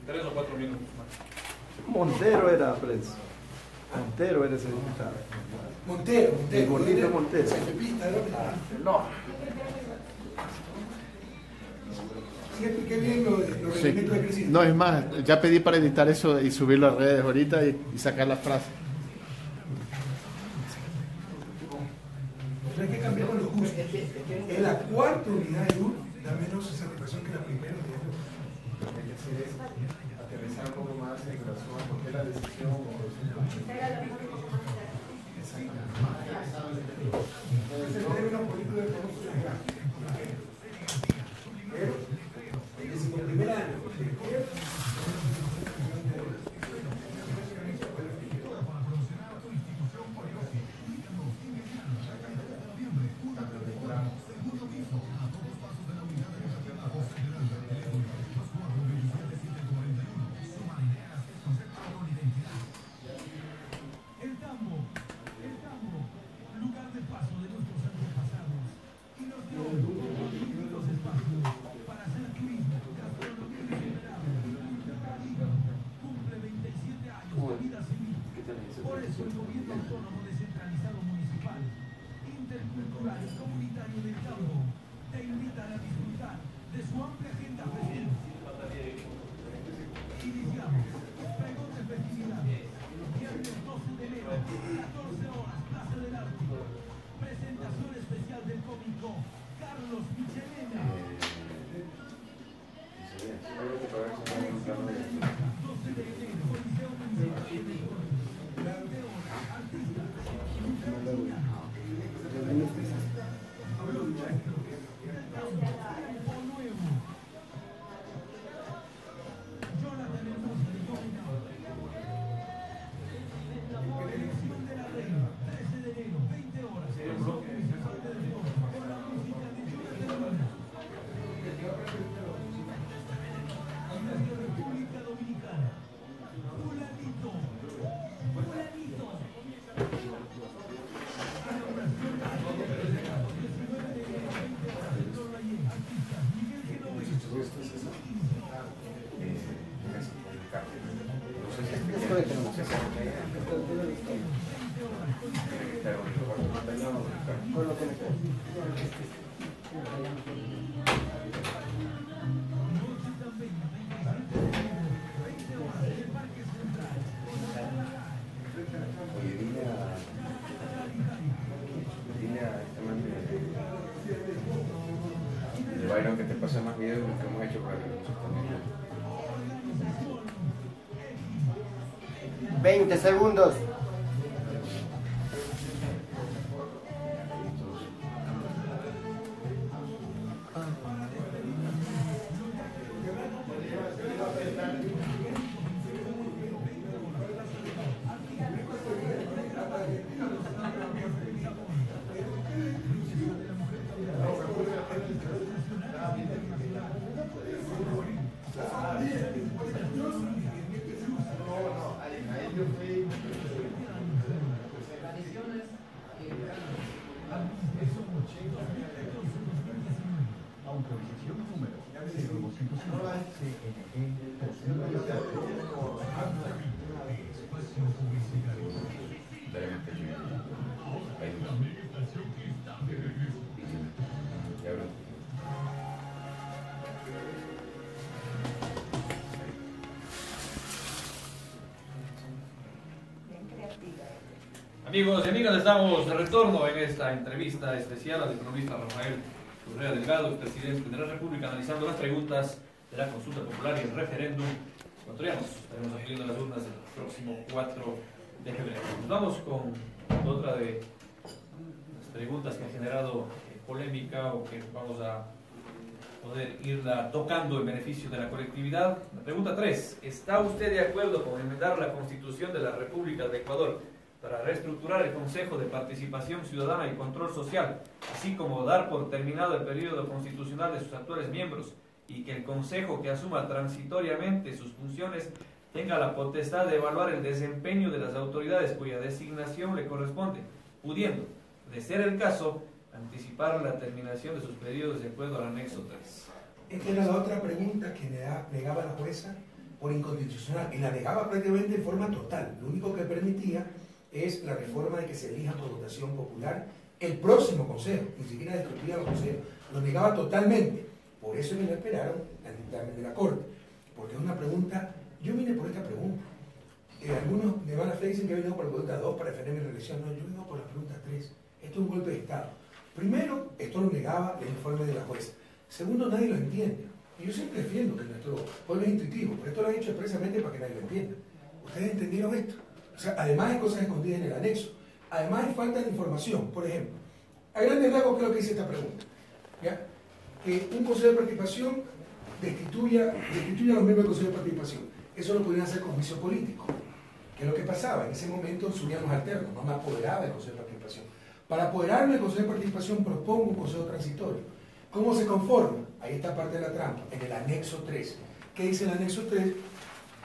3 o 4 minutos más. Montero era prensa. Montero era ese diputado. Montero. El gordito Montero. No. Sí, expliqué bien los reglamentos de crecimiento. No, es más, ya pedí para editar eso y subirlo a redes ahorita y sacar las frases. Hay que cambiar los gustos. En la cuarta unidad de luz da menos satisfacción que la primera unidad de luz. Hay que hacer es aterrizar un poco más en relación a por qué la decisión o Es el término político de producto de gas. Pero, el 11º año, que te pase más videos de lo que hemos hecho para que nosotros también. 20 segundos. Amigos y amigas, estamos de retorno en esta entrevista especial al economista Rafael Correa Delgado, presidente de la República, analizando las preguntas de la consulta popular y el referéndum ecuatoriano. Estaremos afiliando las urnas el próximo 4 de febrero. Nos vamos con otra de las preguntas que ha generado polémica o que vamos a poder irla tocando en beneficio de la colectividad. La pregunta 3. ¿Está usted de acuerdo con enmendar la Constitución de la República de Ecuador para reestructurar el Consejo de Participación Ciudadana y Control Social, así como dar por terminado el periodo constitucional de sus actuales miembros y que el Consejo que asuma transitoriamente sus funciones tenga la potestad de evaluar el desempeño de las autoridades cuya designación le corresponde, pudiendo, de ser el caso, anticipar la terminación de sus periodos de acuerdo al anexo 3? Esta era la otra pregunta que negaba la jueza por inconstitucional, y la negaba prácticamente en forma total. Lo único que permitía es la reforma de que se elija por votación popular el próximo consejo, ni siquiera destruía los consejos, lo negaba totalmente. Por eso me lo esperaron al dictamen de la Corte, porque es una pregunta. Yo vine por esta pregunta. Algunos me van a hacer, dicen que he venido por la pregunta 2 para defender mi reelección. No, yo he venido por la pregunta 3. Esto es un golpe de Estado. Primero, esto lo negaba el informe de la jueza. Segundo, nadie lo entiende. Y yo siempre defiendo que nuestro pueblo es intuitivo, pero esto lo he hecho expresamente para que nadie lo entienda. ¿Ustedes entendieron esto? O sea, además hay cosas escondidas en el anexo. Además hay falta de información. Por ejemplo, a grandes rasgos, ¿qué es lo que dice esta pregunta? ¿Ya? Que un consejo de participación destituya a los miembros del consejo de participación. Eso lo podrían hacer con juicio político. ¿Qué es lo que pasaba? En ese momento subían los alternos, no me apoderaba del consejo de participación. Para apoderarme del consejo de participación propongo un consejo transitorio. ¿Cómo se conforma? Ahí está parte de la trampa, en el anexo 3. ¿Qué dice el anexo 3?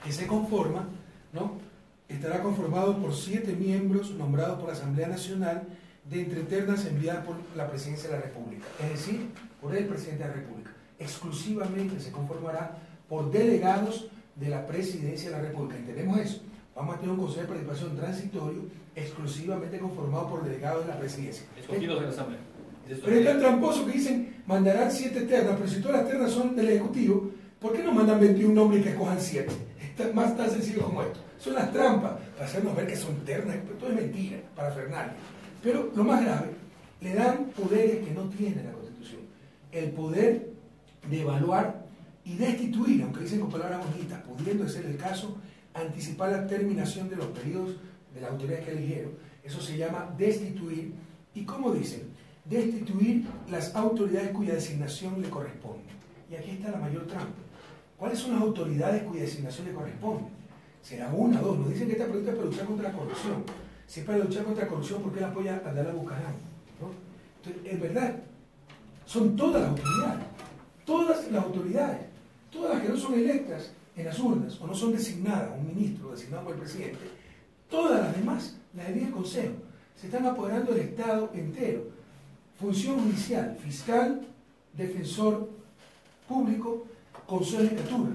Que se conforma, ¿no? Estará conformado por 7 miembros nombrados por la Asamblea Nacional de entre ternas enviadas por la Presidencia de la República, es decir, por el Presidente de la República. Exclusivamente se conformará por delegados de la Presidencia de la República. ¿Entendemos eso? Vamos a tener un consejo de participación transitorio exclusivamente conformado por delegados de la Presidencia. Escogidos de la Asamblea. Pero es tan tramposo que dicen, mandarán 7 ternas, pero si todas las ternas son del Ejecutivo, ¿por qué no mandan 21 nombres y que escojan 7? Es más tan sencillo como esto. Son las trampas para hacernos ver que son ternas, pero todo es mentira, para Fernández. Pero lo más grave, le dan poderes que no tiene la Constitución. El poder de evaluar y destituir, aunque dicen con palabras bonitas, pudiendo ser el caso, anticipar la terminación de los periodos de las autoridades que eligieron. Eso se llama destituir. ¿Y cómo dicen? Destituir las autoridades cuya designación le corresponde. Y aquí está la mayor trampa. ¿Cuáles son las autoridades cuya designación le corresponde? ¿Será una, dos? Nos dicen que esta pregunta es para luchar contra la corrupción. Si es para luchar contra la corrupción, ¿por qué la apoya Andala Bucarán? ¿No? Entonces, en verdad, son todas las autoridades, todas las que no son electas en las urnas o no son designadas, un ministro designado por el presidente, todas las demás las elige el Consejo. Se están apoderando del Estado entero. Función judicial, fiscal, defensor público, Consejo de Judicatura.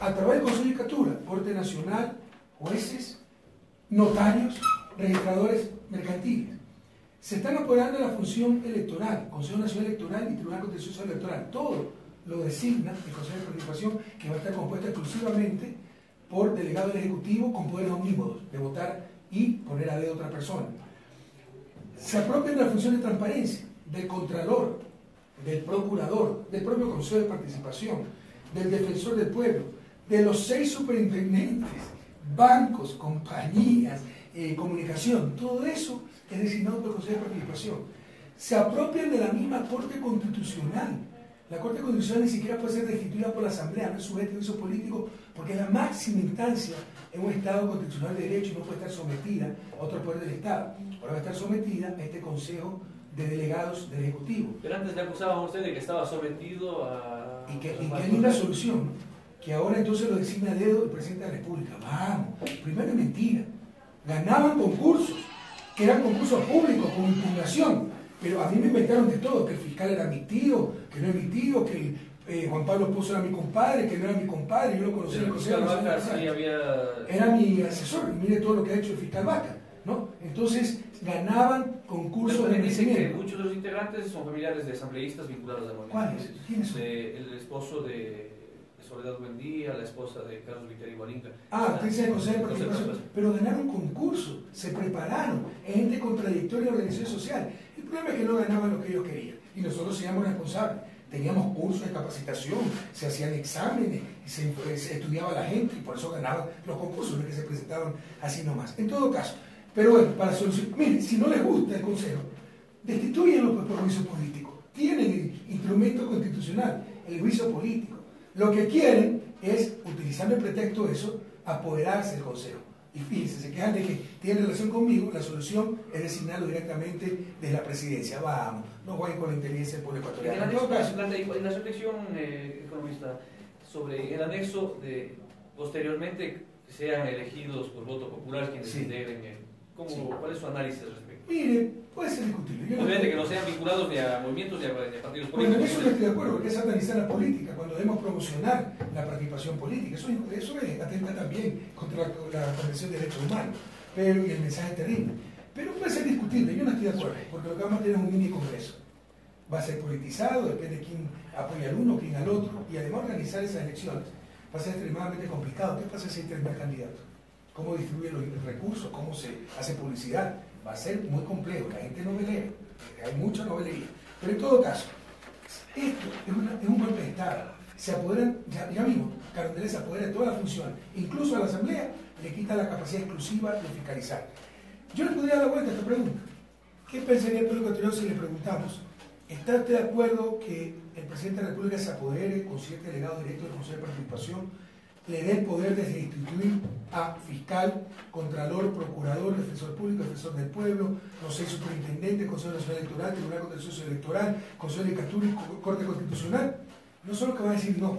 A través del Consejo de Judicatura, Corte Nacional, jueces, notarios, registradores mercantiles. Se están apoderando de la función electoral, Consejo Nacional Electoral y Tribunal Contencioso Electoral. Todo lo designa el Consejo de Participación, que va a estar compuesto exclusivamente por delegados del Ejecutivo con poderes omnímodos de votar y poner a dedo a otra persona. Se apropian de la función de transparencia, del Contralor, del Procurador, del propio Consejo de Participación, del Defensor del Pueblo, de los 6 superintendentes bancos, compañías, comunicación, todo eso es designado por el Consejo de Participación. Se apropian de la misma Corte Constitucional. La Corte Constitucional ni siquiera puede ser destituida por la Asamblea, no es sujeto de juicio político, porque es la máxima instancia en un Estado constitucional de derecho y no puede estar sometida a otro poder del Estado. Ahora va a estar sometida a este Consejo de Delegados del Ejecutivo. Pero antes le acusaban a usted de que estaba sometido a... Y que hay una solución, ¿no? Que ahora entonces lo designa a dedo el presidente de la República. Vamos, primero es mentira. Ganaban concursos, que eran concursos públicos, con impugnación. Pero a mí me inventaron de todo, que el fiscal era mi tío, que no es mi tío, que Juan Pablo Pozo era mi compadre, que no era mi compadre, yo lo conocí en el Consejo Nacional. Sí, era mi asesor, y mire todo lo que ha hecho el fiscal Vaca, ¿no? Entonces ganaban concursos de dice que merecimiento. muchos de los integrantes son familiares de asambleístas vinculados al movimiento. ¿Cuáles? ¿Quiénes son? El esposo de Soledad Buendía, la esposa de Carlos Viteri Gualinca. Dice el Consejo de Participación, pero ganaron concursos, se prepararon, gente contradictoria de organización social. El problema es que no ganaban lo que ellos querían, y nosotros seríamos responsables. Teníamos cursos de capacitación, se hacían exámenes, se estudiaba la gente, y por eso ganaban los concursos, no es que se presentaban así nomás. En todo caso, pero bueno, para solucionar, miren, si no les gusta el Consejo, destituyenlo pues, por juicio político. Tienen el instrumento constitucional, el juicio político. Lo que quieren es, utilizando el pretexto de eso, apoderarse del Consejo. Y fíjense, se quejan de que tienen relación conmigo, la solución es designarlo directamente desde la presidencia. Vamos, no jueguen con la inteligencia del pueblo ecuatoriano. En la selección economista, sobre el anexo de posteriormente sean elegidos por voto popular quienes integren, ¿cuál es su análisis al respecto? Mire, puede ser discutible. Obviamente que no sean vinculados ni a movimientos ni a partidos políticos. Bueno, en eso no estoy de acuerdo, porque es satanizar la política, cuando debemos promocionar la participación política. Eso atenta también contra la Convención de Derechos Humanos, y el mensaje es terrible. Pero puede ser discutible, yo no estoy de acuerdo, porque lo que vamos a tener es un mini congreso. Va a ser politizado, depende de quién apoya al uno, quién al otro, y además organizar esas elecciones va a ser extremadamente complicado. ¿Qué pasa si hay 3.000 candidatos? ¿Cómo distribuyen los recursos? ¿Cómo se hace publicidad? Va a ser muy complejo, la gente no lee, hay mucha novelería. Pero en todo caso, esto es un golpe de Estado. Se apoderan, ya mismo, Carondelet se apodera de todas las funciones, incluso a la Asamblea le quita la capacidad exclusiva de fiscalizar. Yo le podría dar la vuelta a esta pregunta. ¿Qué pensaría el pueblo ecuatoriano si le preguntamos, ¿está usted de acuerdo que el presidente de la República se apodere con 7 delegados directos del Consejo de Participación, le dé el poder de destituir a fiscal, contralor, procurador, defensor público, defensor del pueblo, no sé, superintendente, Consejo Nacional Electoral, Tribunal Contencioso Electoral, Consejo de Judicatura y Corte Constitucional? No solo que van a decir no,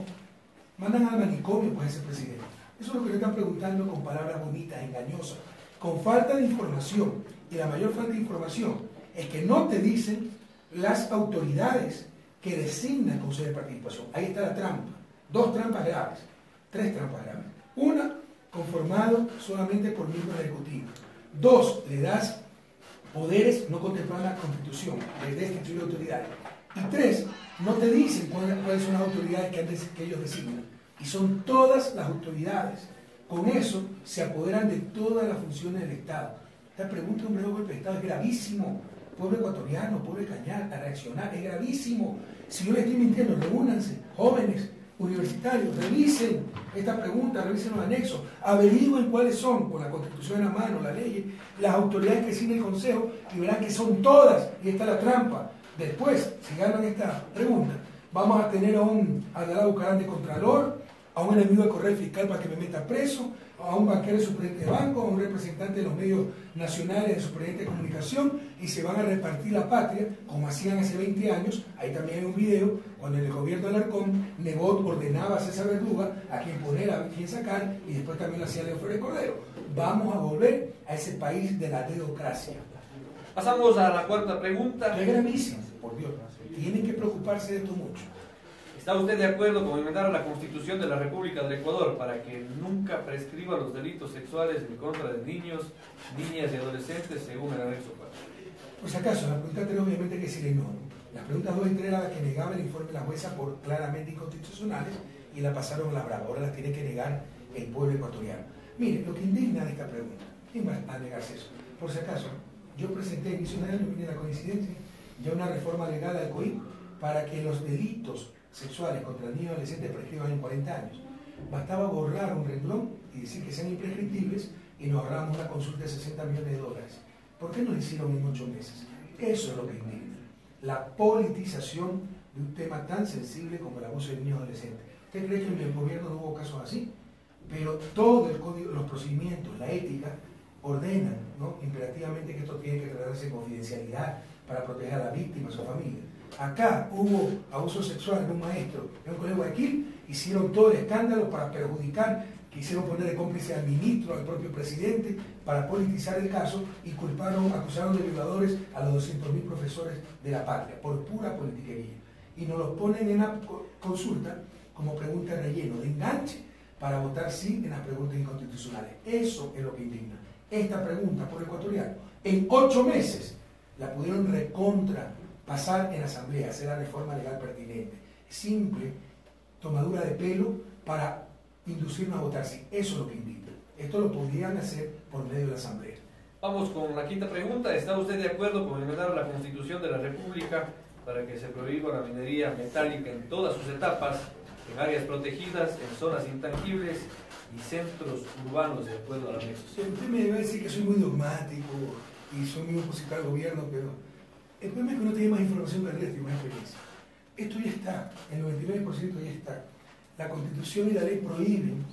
mandan al manicomio pues ese presidente. Eso es lo que le están preguntando con palabras bonitas, engañosas, con falta de información. Y la mayor falta de información es que no te dicen las autoridades que designan el Consejo de Participación. Ahí está la trampa. 2 trampas graves. 3 trampas graves. Una, conformado solamente por miembros del Ejecutivo. 2, le das poderes no contemplados en la Constitución, le destituir autoridades. Y 3, no te dicen cuáles son las autoridades que ellos designan. Y son todas las autoridades. Con eso se apoderan de todas las funciones del Estado. Esta pregunta de un nuevo golpe de Estado es gravísimo. Pueblo ecuatoriano, pueblo de Cañar, a reaccionar, es gravísimo. Si yo les estoy mintiendo, reúnanse, jóvenes, universitarios, revisen esta pregunta, revisen los anexos, averigüen cuáles son, con la Constitución en la mano, la ley, las autoridades que siguen el Consejo, y verán que son todas, y esta es la trampa. Después, si ganan esta pregunta, vamos a tener a un Adalá Bucarán de Contralor, a un enemigo de correo fiscal para que me meta preso, a un banquero de superintendente de banco, a un representante de los medios nacionales de superintendente de comunicación, y se van a repartir la patria, como hacían hace 20 años. Ahí también hay un video, cuando el gobierno de Alarcón, Nebot ordenaba a César Verduga a quien poner, a quien sacar, y después también lo hacía Leo Flores Cordero. Vamos a volver a ese país de la dedocracia. Pasamos a la 4ª pregunta. Es gravísimo, por Dios. Tienen que preocuparse de esto mucho. ¿Está usted de acuerdo con enmendar la Constitución de la República del Ecuador para que nunca prescriba los delitos sexuales en contra de niños, niñas y adolescentes según el anexo 4? Por si acaso, la pregunta 3 obviamente que sí le no. Las preguntas 2 y 3 era la que negaba el informe de la jueza por claramente inconstitucionales y la pasaron a la brava. Ahora las tiene que negar el pueblo ecuatoriano. Mire, lo que indigna de esta pregunta, ¿quién va a negarse eso? Por si acaso, yo presenté a inicio de año, viene la coincidencia, ya una reforma legal al COIP para que los delitos sexuales contra niños y adolescentes prescriban en 40 años. Bastaba borrar un renglón y y decir que sean imprescriptibles y nos ahorramos una consulta de $60 millones. ¿Por qué no lo hicieron en 8 meses? Eso es lo que indigna. La politización de un tema tan sensible como el abuso de niños y adolescentes. ¿Usted cree que en el gobierno no hubo casos así? Pero todo el código, los procedimientos, la ética, ordenan, ¿no?, imperativamente que esto tiene que tratarse de confidencialidad para proteger a la víctima, a su familia. Acá hubo abuso sexual de un maestro en un colegio de Guayaquil, hicieron todo el escándalo para perjudicar, quisieron poner de cómplice al ministro, al propio presidente, para politizar el caso y acusaron de violadores a los 200.000 profesores de la patria, por pura politiquería. Y nos los ponen en la consulta como pregunta de relleno, de enganche, para votar sí en las preguntas inconstitucionales. Eso es lo que indigna. Esta pregunta por ecuatoriano, en 8 meses, la pudieron pasar en asamblea, hacer la reforma legal pertinente. Simple tomadura de pelo para inducirnos a votar sí. Eso es lo que indigna. Esto lo podrían hacer por medio de la asamblea. Vamos con la quinta pregunta. ¿Está usted de acuerdo con enmendar la Constitución de la República para que se prohíba la minería metálica en todas sus etapas, en áreas protegidas, en zonas intangibles y centros urbanos, de acuerdo a la anexo? Usted me debe decir que soy muy dogmático y soy muy opositor al gobierno, pero el problema es que uno tiene más información que el resto y más experiencia. Esto ya está, el 99% ya está. La Constitución y la ley prohíben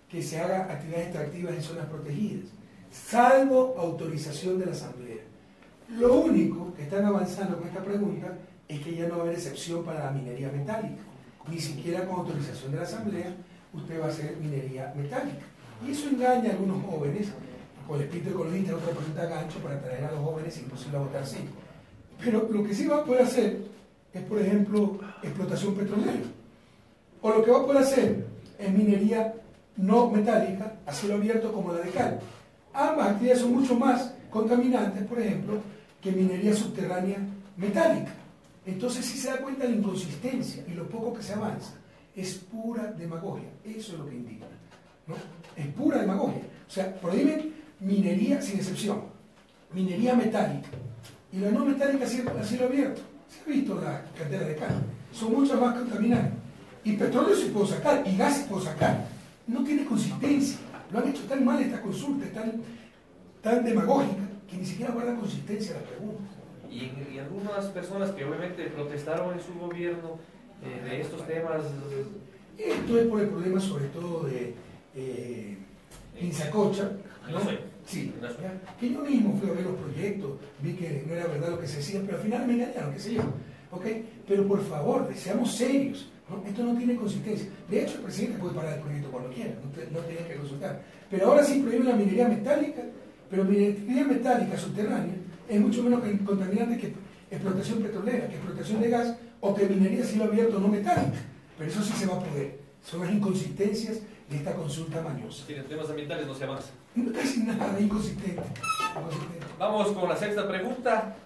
que se haga actividades extractivas en zonas protegidas, salvo autorización de la Asamblea. Lo único que están avanzando con esta pregunta es que ya no va a haber excepción para la minería metálica. Ni siquiera con autorización de la Asamblea usted va a hacer minería metálica. Y eso engaña a algunos jóvenes, con el espíritu ecologista, otra pregunta gancho para traer a los jóvenes inclusive a votar sí. Pero lo que sí va a poder hacer es, por ejemplo, explotación petrolera. O lo que va a poder hacer es minería no metálica, a cielo abierto como la de cal. Ambas actividades son mucho más contaminantes, por ejemplo, que minería subterránea metálica. Entonces sí se da cuenta de la inconsistencia y lo poco que se avanza. Es pura demagogia. Eso es lo que indigna, ¿no? Es pura demagogia. O sea, prohíben minería sin excepción, minería metálica. Y la no metálica a cielo abierto. Se ha visto la cantera de cal. Son muchas más contaminantes. Y petróleo se puede sacar, y gas se puede sacar. No tiene consistencia. Lo han hecho tan mal esta consulta, tan demagógica, que ni siquiera guarda consistencia las preguntas. Y algunas personas que obviamente protestaron en su gobierno de estos temas. Esto es por el problema sobre todo de Insacocha, ¿no? Sí, que yo mismo fui a ver los proyectos, vi que no era verdad lo que se decía, pero al final me engañaron, qué sé yo. ¿Okay? Pero por favor, seamos serios, ¿no? Esto no tiene consistencia. De hecho, el presidente puede parar el proyecto cuando quiera, no tiene que consultar. Pero ahora sí prohíben la minería metálica, pero minería metálica subterránea es mucho menos contaminante que explotación petrolera, que explotación de gas o que minería a cielo abierto no metálica. Pero eso sí se va a poder. Son las inconsistencias de esta consulta mañosa. Sí, en temas ambientales no se avanza. Casi nada, inconsistente. Vamos con la sexta pregunta.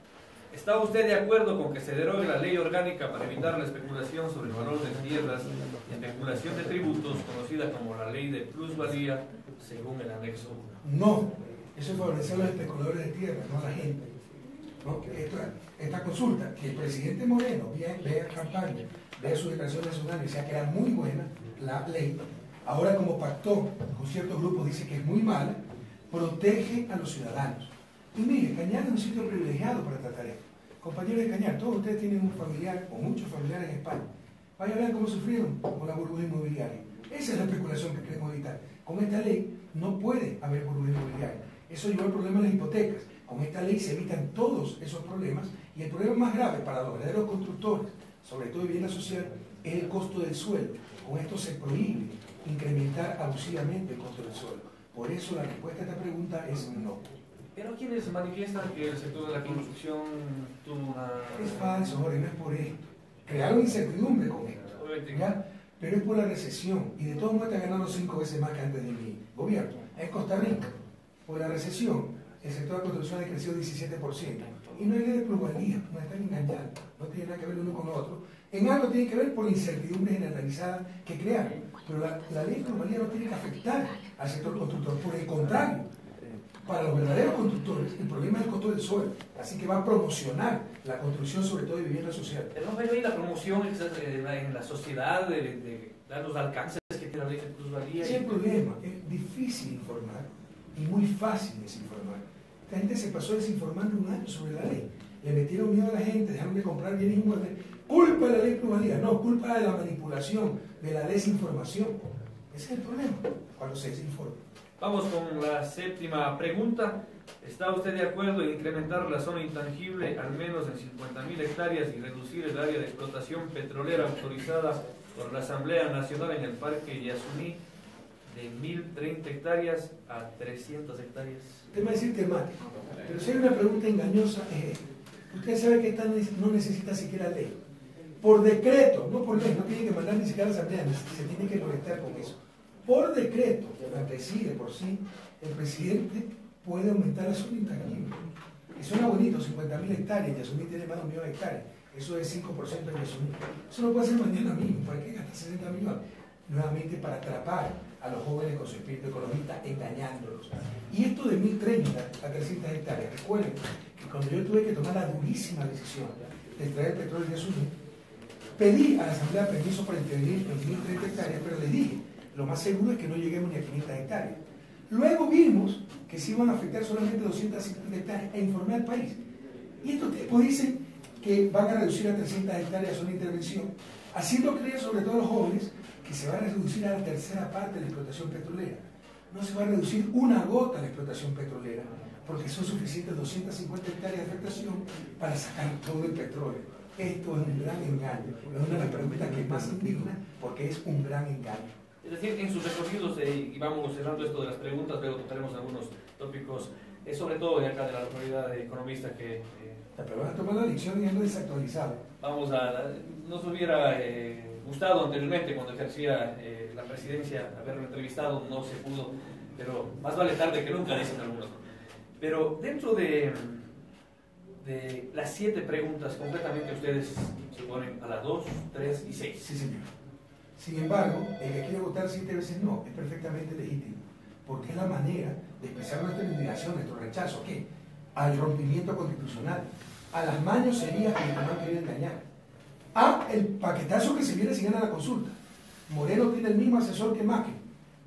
¿Está usted de acuerdo con que se derogue la ley orgánica para evitar la especulación sobre el valor de tierras y especulación de tributos, conocida como la ley de plusvalía, según el anexo 1? No, eso es favorecer a los especuladores de tierra, no a la gente. ¿No? Esta consulta, que el presidente Moreno vea campaña, vea su declaración nacional y decía que era muy buena la ley, ahora como pactó con ciertos grupos dice que es muy mala, protege a los ciudadanos. Y mire, Cañar es un sitio privilegiado para tratar esto. Compañeros de Cañar, todos ustedes tienen un familiar o muchos familiares en España. Vaya a ver cómo sufrieron con la burbuja inmobiliaria. Esa es la especulación que queremos evitar. Con esta ley no puede haber burbuja inmobiliaria. Eso lleva al problema de las hipotecas. Con esta ley se evitan todos esos problemas y el problema más grave para los verdaderos constructores, sobre todo de vivienda social, es el costo del suelo. Con esto se prohíbe incrementar abusivamente el costo del suelo. Por eso la respuesta a esta pregunta es no. Pero quienes manifiestan que el sector de la construcción tuvo una... Es falso, Jorge, no es por esto. Crearon incertidumbre con esto, ¿ya? Pero es por la recesión. Y de todos modos están ganando 5 veces más que antes de mi gobierno. En Costa Rica, por la recesión, el sector de la construcción ha crecido 17%. Y no hay ley de plusvalía, nos están engañando. No tiene nada que ver uno con lo otro. En algo tiene que ver por la incertidumbre generalizada que crearon. Pero la ley de plusvalía no tiene que afectar al sector constructor. Por el contrario, para los verdaderos constructores, el problema es el costo del suelo. Así que va a promocionar la construcción, sobre todo de vivienda social. Pero no hay la promoción en la sociedad de dar los alcances que tiene la ley de plusvalía. Ese es el problema. Es difícil difícil informar y muy fácil desinformar. Esta gente se pasó desinformando un año sobre la ley. Le metieron miedo a la gente, dejaron de comprar bienes inmuebles. Culpa de la ley de plusvalía, no, culpa de la manipulación, de la desinformación. Ese es el problema cuando se desinforma. Vamos con la séptima pregunta. ¿Está usted de acuerdo en incrementar la zona intangible al menos en 50.000 hectáreas y reducir el área de explotación petrolera autorizada por la Asamblea Nacional en el Parque Yasuní de 1.030 hectáreas a 300 hectáreas? Usted me va a decir temático, pero si hay una pregunta engañosa es esta. Usted sabe que esta no necesita siquiera ley. Por decreto, no por ley, no tiene que mandar ni siquiera a la Asamblea, se tiene que conectar con eso. Por decreto, que decide por sí, el presidente puede aumentar la zona intangible. Y suena bonito, 50.000 hectáreas, Yasuní tiene más de 1 millón de hectáreas. Eso es 5% de Yasuní. Eso no puede ser mañana mismo, ¿para qué gastar 60 millones? Nuevamente para atrapar a los jóvenes con su espíritu ecologista, engañándolos. Y esto de 1.030 a 300 hectáreas, recuerden que cuando yo tuve que tomar la durísima decisión de extraer el petróleo de Yasuní, pedí a la Asamblea permiso para intervenir en 1.030 hectáreas, pero le dije, lo más seguro es que no lleguemos ni a 500 hectáreas. Luego vimos que se iban a afectar solamente 250 hectáreas e informé al país. Y estos tipos dicen que van a reducir a 300 hectáreas una intervención, haciendo creer sobre todo a los jóvenes que se va a reducir a la tercera parte de la explotación petrolera. No se va a reducir una gota la explotación petrolera, porque son suficientes 250 hectáreas de afectación para sacar todo el petróleo. Esto es un gran engaño. Es una de las preguntas que más indigna, porque es un gran engaño. Es decir, en sus recorridos, y vamos cerrando esto de las preguntas, luego tocaremos algunos tópicos, sobre todo de acá de la autoridad economista que... Pero van a tomar la lección y es lo desactualizado. Nos hubiera gustado anteriormente, cuando ejercía la presidencia, haberlo entrevistado, no se pudo, pero más vale tarde que nunca, dicen algunos. Pero dentro de las 7 preguntas, concretamente ustedes se ponen a las 2, 3 y 6. Sí, señor. Sin embargo, el que quiere votar 7 veces no, es perfectamente legítimo, porque es la manera de expresar nuestra indignación, nuestro rechazo, ¿qué? Al rompimiento constitucional, a las mañoserías que no han querido engañar, a el paquetazo que se viene si gana la consulta. Moreno tiene el mismo asesor que Macri.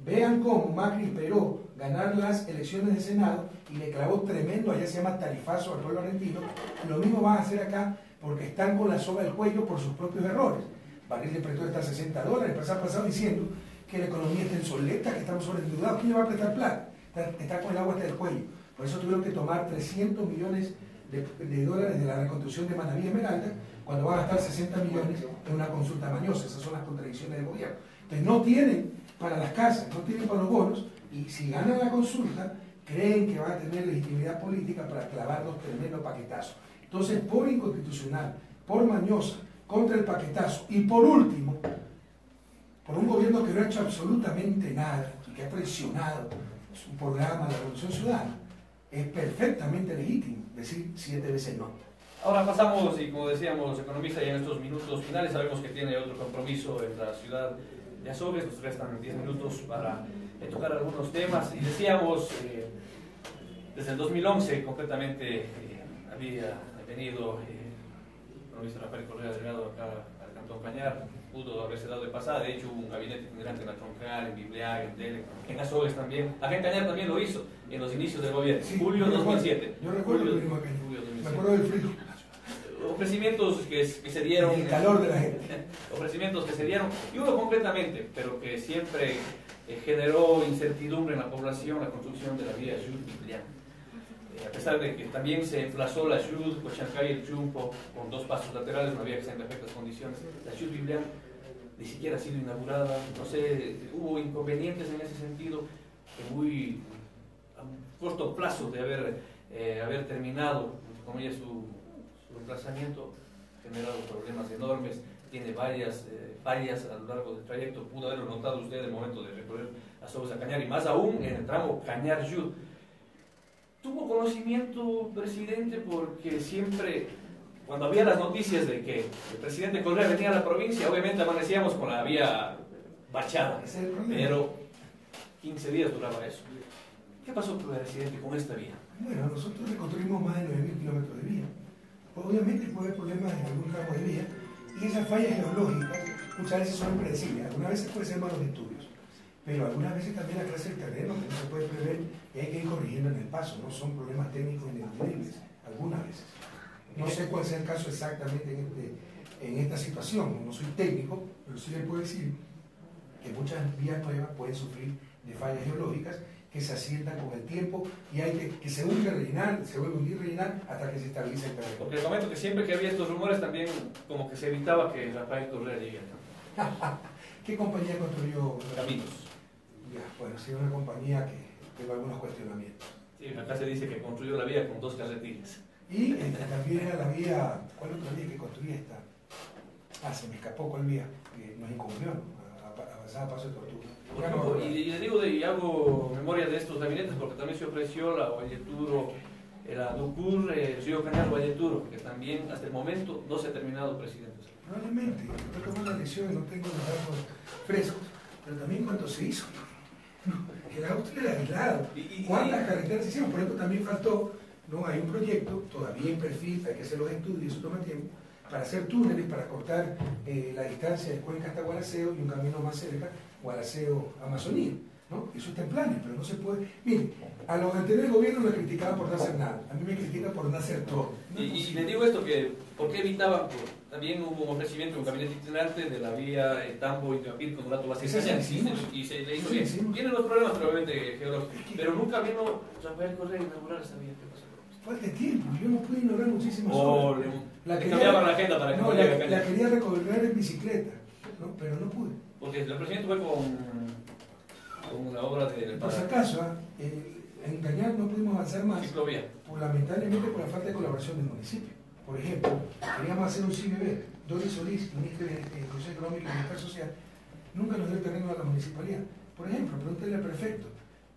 Vean cómo Macri esperó ganar las elecciones de Senado y le clavó tremendo, allá se llama tarifazo al pueblo argentino. Lo mismo van a hacer acá porque están con la soga al cuello por sus propios errores. Barril de petróleo está a $60, el pasado diciendo que la economía está insoleta, que estamos sobreendeudados. ¿Quién le va a prestar plata? Está con el agua hasta el cuello. Por eso tuvieron que tomar 300 millones de dólares de la reconstrucción de Manaví Esmeralda, cuando van a gastar 60 millones en una consulta mañosa. Esas son las contradicciones del gobierno. Entonces no tienen para las casas, no tienen para los bonos, y si ganan la consulta, creen que van a tener legitimidad política para clavarnos tremendo paquetazo. Entonces, por inconstitucional, por mañosa, contra el paquetazo, y por último, por un gobierno que no ha hecho absolutamente nada y que ha traicionado su programa de la Revolución Ciudadana, es perfectamente legítimo decir 7 veces no. Ahora pasamos, y como decíamos, economista, ya en estos minutos finales, sabemos que tiene otro compromiso en la ciudad de Azogues, nos restan 10 minutos para tocar algunos temas, y decíamos, desde el 2011 concretamente había venido el economista Rafael Correa Delgado acá al Cantón Cañar, pudo haberse dado de pasada, de hecho hubo un gabinete itinerante en la Troncal, en Bibliag, en Tele, en Azogues también, acá en Cañar también lo hizo, en los inicios del gobierno, Sí, julio 2007. Yo recuerdo julio, que vinimos acá. julio 2007. Me acuerdo del frío. Ofrecimientos que se dieron, el calor de la gente. ofrecimientos que se dieron, y uno concretamente, pero que siempre generó incertidumbre en la población, la construcción de la vía Yud-Biblián. A pesar de que también se emplazó la Yud, Cochancay y el Chumpo con 2 pasos laterales, una vía que está en perfectas condiciones, la Yud-Biblián ni siquiera ha sido inaugurada, no sé, hubo inconvenientes en ese sentido, que muy a un corto plazo de haber terminado, entre comillas, su emplazamiento, generado problemas enormes, tiene varias fallas a lo largo del trayecto, pudo haberlo notado usted en el momento de recorrer Azogues a Cañar, y más aún en el tramo Cañar-Yud. ¿Tuvo conocimiento, presidente? Porque siempre, cuando había las noticias de que el presidente Correa venía a la provincia, obviamente amanecíamos con la vía bachada, pero 15 días duraba eso. ¿Qué pasó, presidente, con esta vía? Bueno, nosotros reconstruimos más de 9.000 kilómetros de vía. Obviamente puede haber problemas en algún tramo de vía, y esas fallas geológicas muchas veces son impredecibles, algunas veces pueden ser malos estudios. pero algunas veces también la clase del terreno que no se puede prever y hay que ir corrigiendo en el paso, no son problemas técnicos ineludibles, algunas veces. No sé cuál sea el caso exactamente en esta situación, no soy técnico, pero sí le puedo decir que muchas vías nuevas pueden sufrir de fallas geológicas que se asientan con el tiempo y hay que se vuelve a rellenar, se vuelve a hundir, rellenar hasta que se estabilice el terreno. Porque les comento que siempre que había estos rumores también como que se evitaba que Rafael Correa llegue acá. ¿Qué compañía construyó? Caminos. Ya, bueno, sí, una compañía que tengo algunos cuestionamientos. Sí, acá se dice que construyó la vía con 2 carretillas. Y también era la vía, ¿cuál otra vía que construía esta? Ah, se me escapó cuál vía, que nos incumplió, ¿no? Avanzaba a paso de tortuga. Por ejemplo, y les digo, y hago memoria de estos gabinetes porque también se ofreció la Valleturo, la Ducur, Río Cañar, Valleturo, que también hasta el momento no se ha terminado, presidente. Probablemente, yo tomé la elección y no tengo los datos frescos, pero también cuando se hizo, el auto era aislado. ¿Cuántas carreteras se hicieron? Por ejemplo, también faltó, ¿no? Hay un proyecto, todavía en perfil, hay que hacer los estudios, eso toma tiempo, para hacer túneles, para cortar la distancia de Cuenca hasta Gualaceo y un camino más cerca, Gualaceo-Amazonía, ¿no? Eso está en planes, pero no se puede. Miren, a los anteriores gobiernos me criticaban por no hacer nada, a mí me critican por no hacer todo. Y les digo esto, que ¿por qué evitaban? También hubo un ofrecimiento de un gabinete itinerante de la vía Tambo y Teopil con Dorato Vázquez y se le hizo bien. Tienen los problemas probablemente geológicos, pero nunca vino Rafael Correa a inaugurar esa vía. ¿Qué pasó? Falta de tiempo, yo no pude inaugurar muchísimas Oh, obras. le cambiaban la agenda para que no llegue acá. La quería recorrer en bicicleta, ¿no? Pero no pude. Porque el presidente fue con la obra de... Por si acaso, en Cañar no pudimos avanzar más, Ciclovía. lamentablemente por la falta de colaboración del municipio. Por ejemplo, queríamos hacer un CIBB, Doris Solís, ministra de Inclusión Económica y Bienestar Social, nunca nos dio el terreno a la municipalidad. Por ejemplo, pregúntale al prefecto,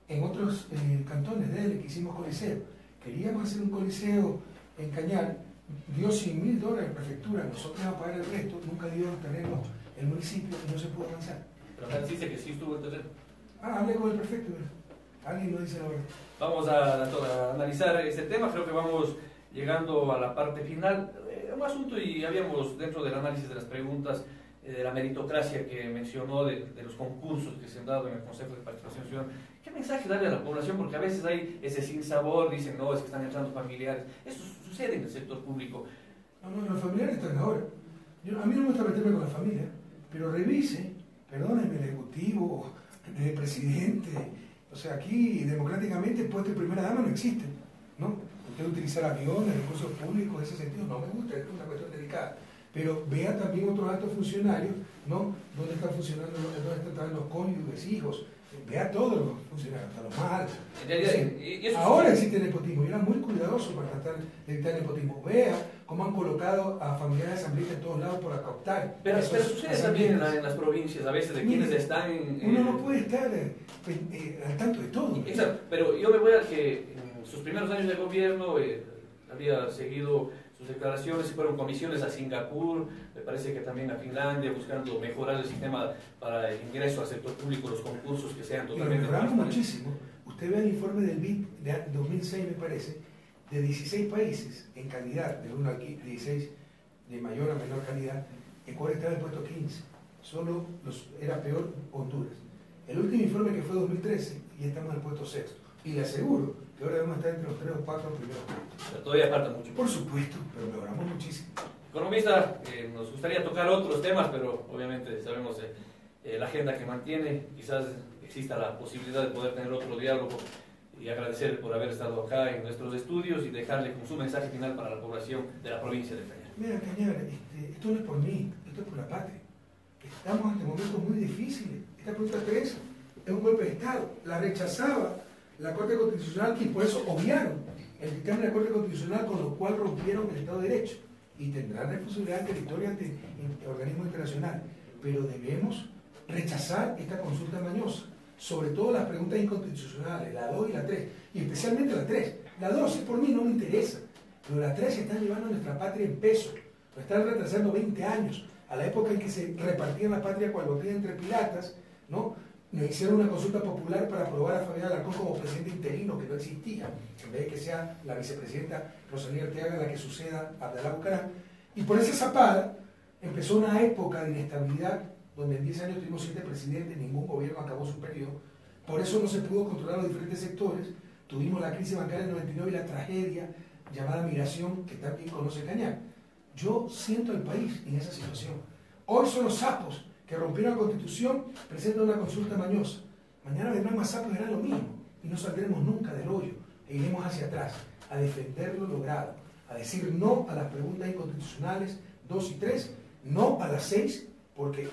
en otros cantones de él que hicimos coliseo, queríamos hacer un coliseo en Cañar, dio $100.000 a la prefectura, nosotros íbamos a pagar el resto, nunca dio el terreno el municipio y no se pudo avanzar. Pero acá dice que sí estuvo el terreno. Hablé con el prefecto, ¿verdad? Alguien no dice la verdad. Vamos a analizar este tema, creo que vamos llegando a la parte final. Un asunto, y habíamos dentro del análisis de las preguntas de la meritocracia que mencionó, de los concursos que se han dado en el Consejo de Participación Ciudadana. ¿Qué mensaje darle a la población? Porque a veces hay ese sinsabor, dicen, no, es que están entrando familiares. Eso sucede en el sector público. No, los familiares están ahora. A mí no me gusta meterme con la familia, pero revise, perdónenme, el ejecutivo, el presidente. O sea, aquí democráticamente puesto de primera dama no existe, ¿no? Usted utilizar aviones, recursos públicos, en ese sentido no me gusta, es una cuestión delicada. Pero vea también otros altos funcionarios, ¿no? ¿Dónde están funcionando, dónde están los cónyuges, hijos? Vea todos los funcionarios, hasta los más altos. En realidad, ahora existe el nepotismo, yo era muy cuidadoso para tratar de evitar el nepotismo. Vea cómo han colocado a familiares asambleístas en todos lados por acoptar. Pero sucede también en las provincias, a veces, de quienes están en... Uno no puede estar al tanto de todo. Exacto, pero yo me voy a que en sus primeros años de gobierno había seguido sus declaraciones, y fueron comisiones a Singapur, me parece que también a Finlandia, buscando mejorar el sistema para el ingreso al sector público, los concursos que sean totalmente... Lo mejoramos muchísimo. Usted ve el informe del BID de 2006, me parece, de 16 países en calidad, de 1 a 16, de mayor a menor calidad, Ecuador estaba en el puesto 15, solo era peor Honduras. El último informe, que fue 2013, y estamos en el puesto 6. Y le aseguro que ahora debemos estar entre los 3 o 4 primeros puestos. Pero todavía falta mucho. Por supuesto, pero mejoramos muchísimo. Economista, nos gustaría tocar otros temas, pero obviamente sabemos la agenda que mantiene. Quizás exista la posibilidad de poder tener otro diálogo, y agradecer por haber estado acá en nuestros estudios y dejarle con su mensaje final para la población de la provincia de Cañar. Mira, Cañar, esto no es por mí, esto es por la patria. Estamos ante momentos muy difíciles. Esta pregunta 3 es un golpe de Estado. La rechazaba la Corte Constitucional y por eso obviaron el dictamen de la Corte Constitucional, con lo cual rompieron el Estado de Derecho y tendrán responsabilidad ante la historia, ante organismos internacionales. Pero debemos rechazar esta consulta mañosa, sobre todo las preguntas inconstitucionales, la 2 y la 3, y especialmente la 3. La 2, por mí, no me interesa, pero la 3 se están llevando a nuestra patria en peso, lo están retrasando 20 años, a la época en que se repartían la patria cual botella entre piratas, ¿no? Me hicieron una consulta popular para aprobar a Fabián Alarcón como presidente interino, que no existía, en vez de que sea la vicepresidenta Rosalía Arteaga la que suceda a Abdalá Bucaram. Y por esa zapada empezó una época de inestabilidad donde en 10 años tuvimos 7 presidentes, ningún gobierno acabó su periodo. Por eso no se pudo controlar los diferentes sectores. Tuvimos la crisis bancaria del 99 y la tragedia llamada migración, que también conoce Cañar. Yo siento al país en esa situación. Hoy son los sapos que rompieron la Constitución, presentan una consulta mañosa. Mañana vendrán más sapos y harán lo mismo. Y no saldremos nunca del hoyo. E iremos hacia atrás, a defender lo logrado, a decir no a las preguntas inconstitucionales 2 y 3, no a las 6, porque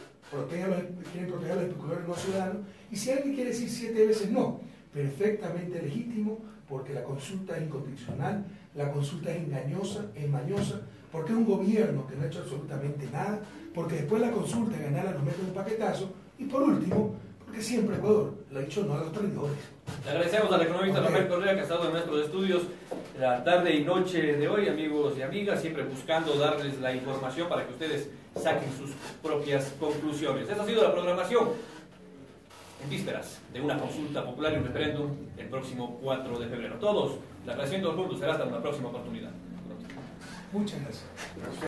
quieren proteger a los especuladores no ciudadanos. Y si alguien quiere decir 7 veces no, perfectamente legítimo, porque la consulta es inconstitucional, la consulta es engañosa, es mañosa, porque es un gobierno que no ha hecho absolutamente nada, porque después la consulta ganarla nos mete un paquetazo, y por último, porque siempre Ecuador le ha dicho no a los traidores. Le agradecemos al economista Rafael Correa, que ha estado en nuestros estudios la tarde y noche de hoy, amigos y amigas, siempre buscando darles la información para que ustedes saquen sus propias conclusiones. Esa ha sido la programación en vísperas de una consulta popular y un referéndum el próximo 4 de febrero. Todos, la agradecimiento del mundo será hasta una próxima oportunidad. Muchas gracias.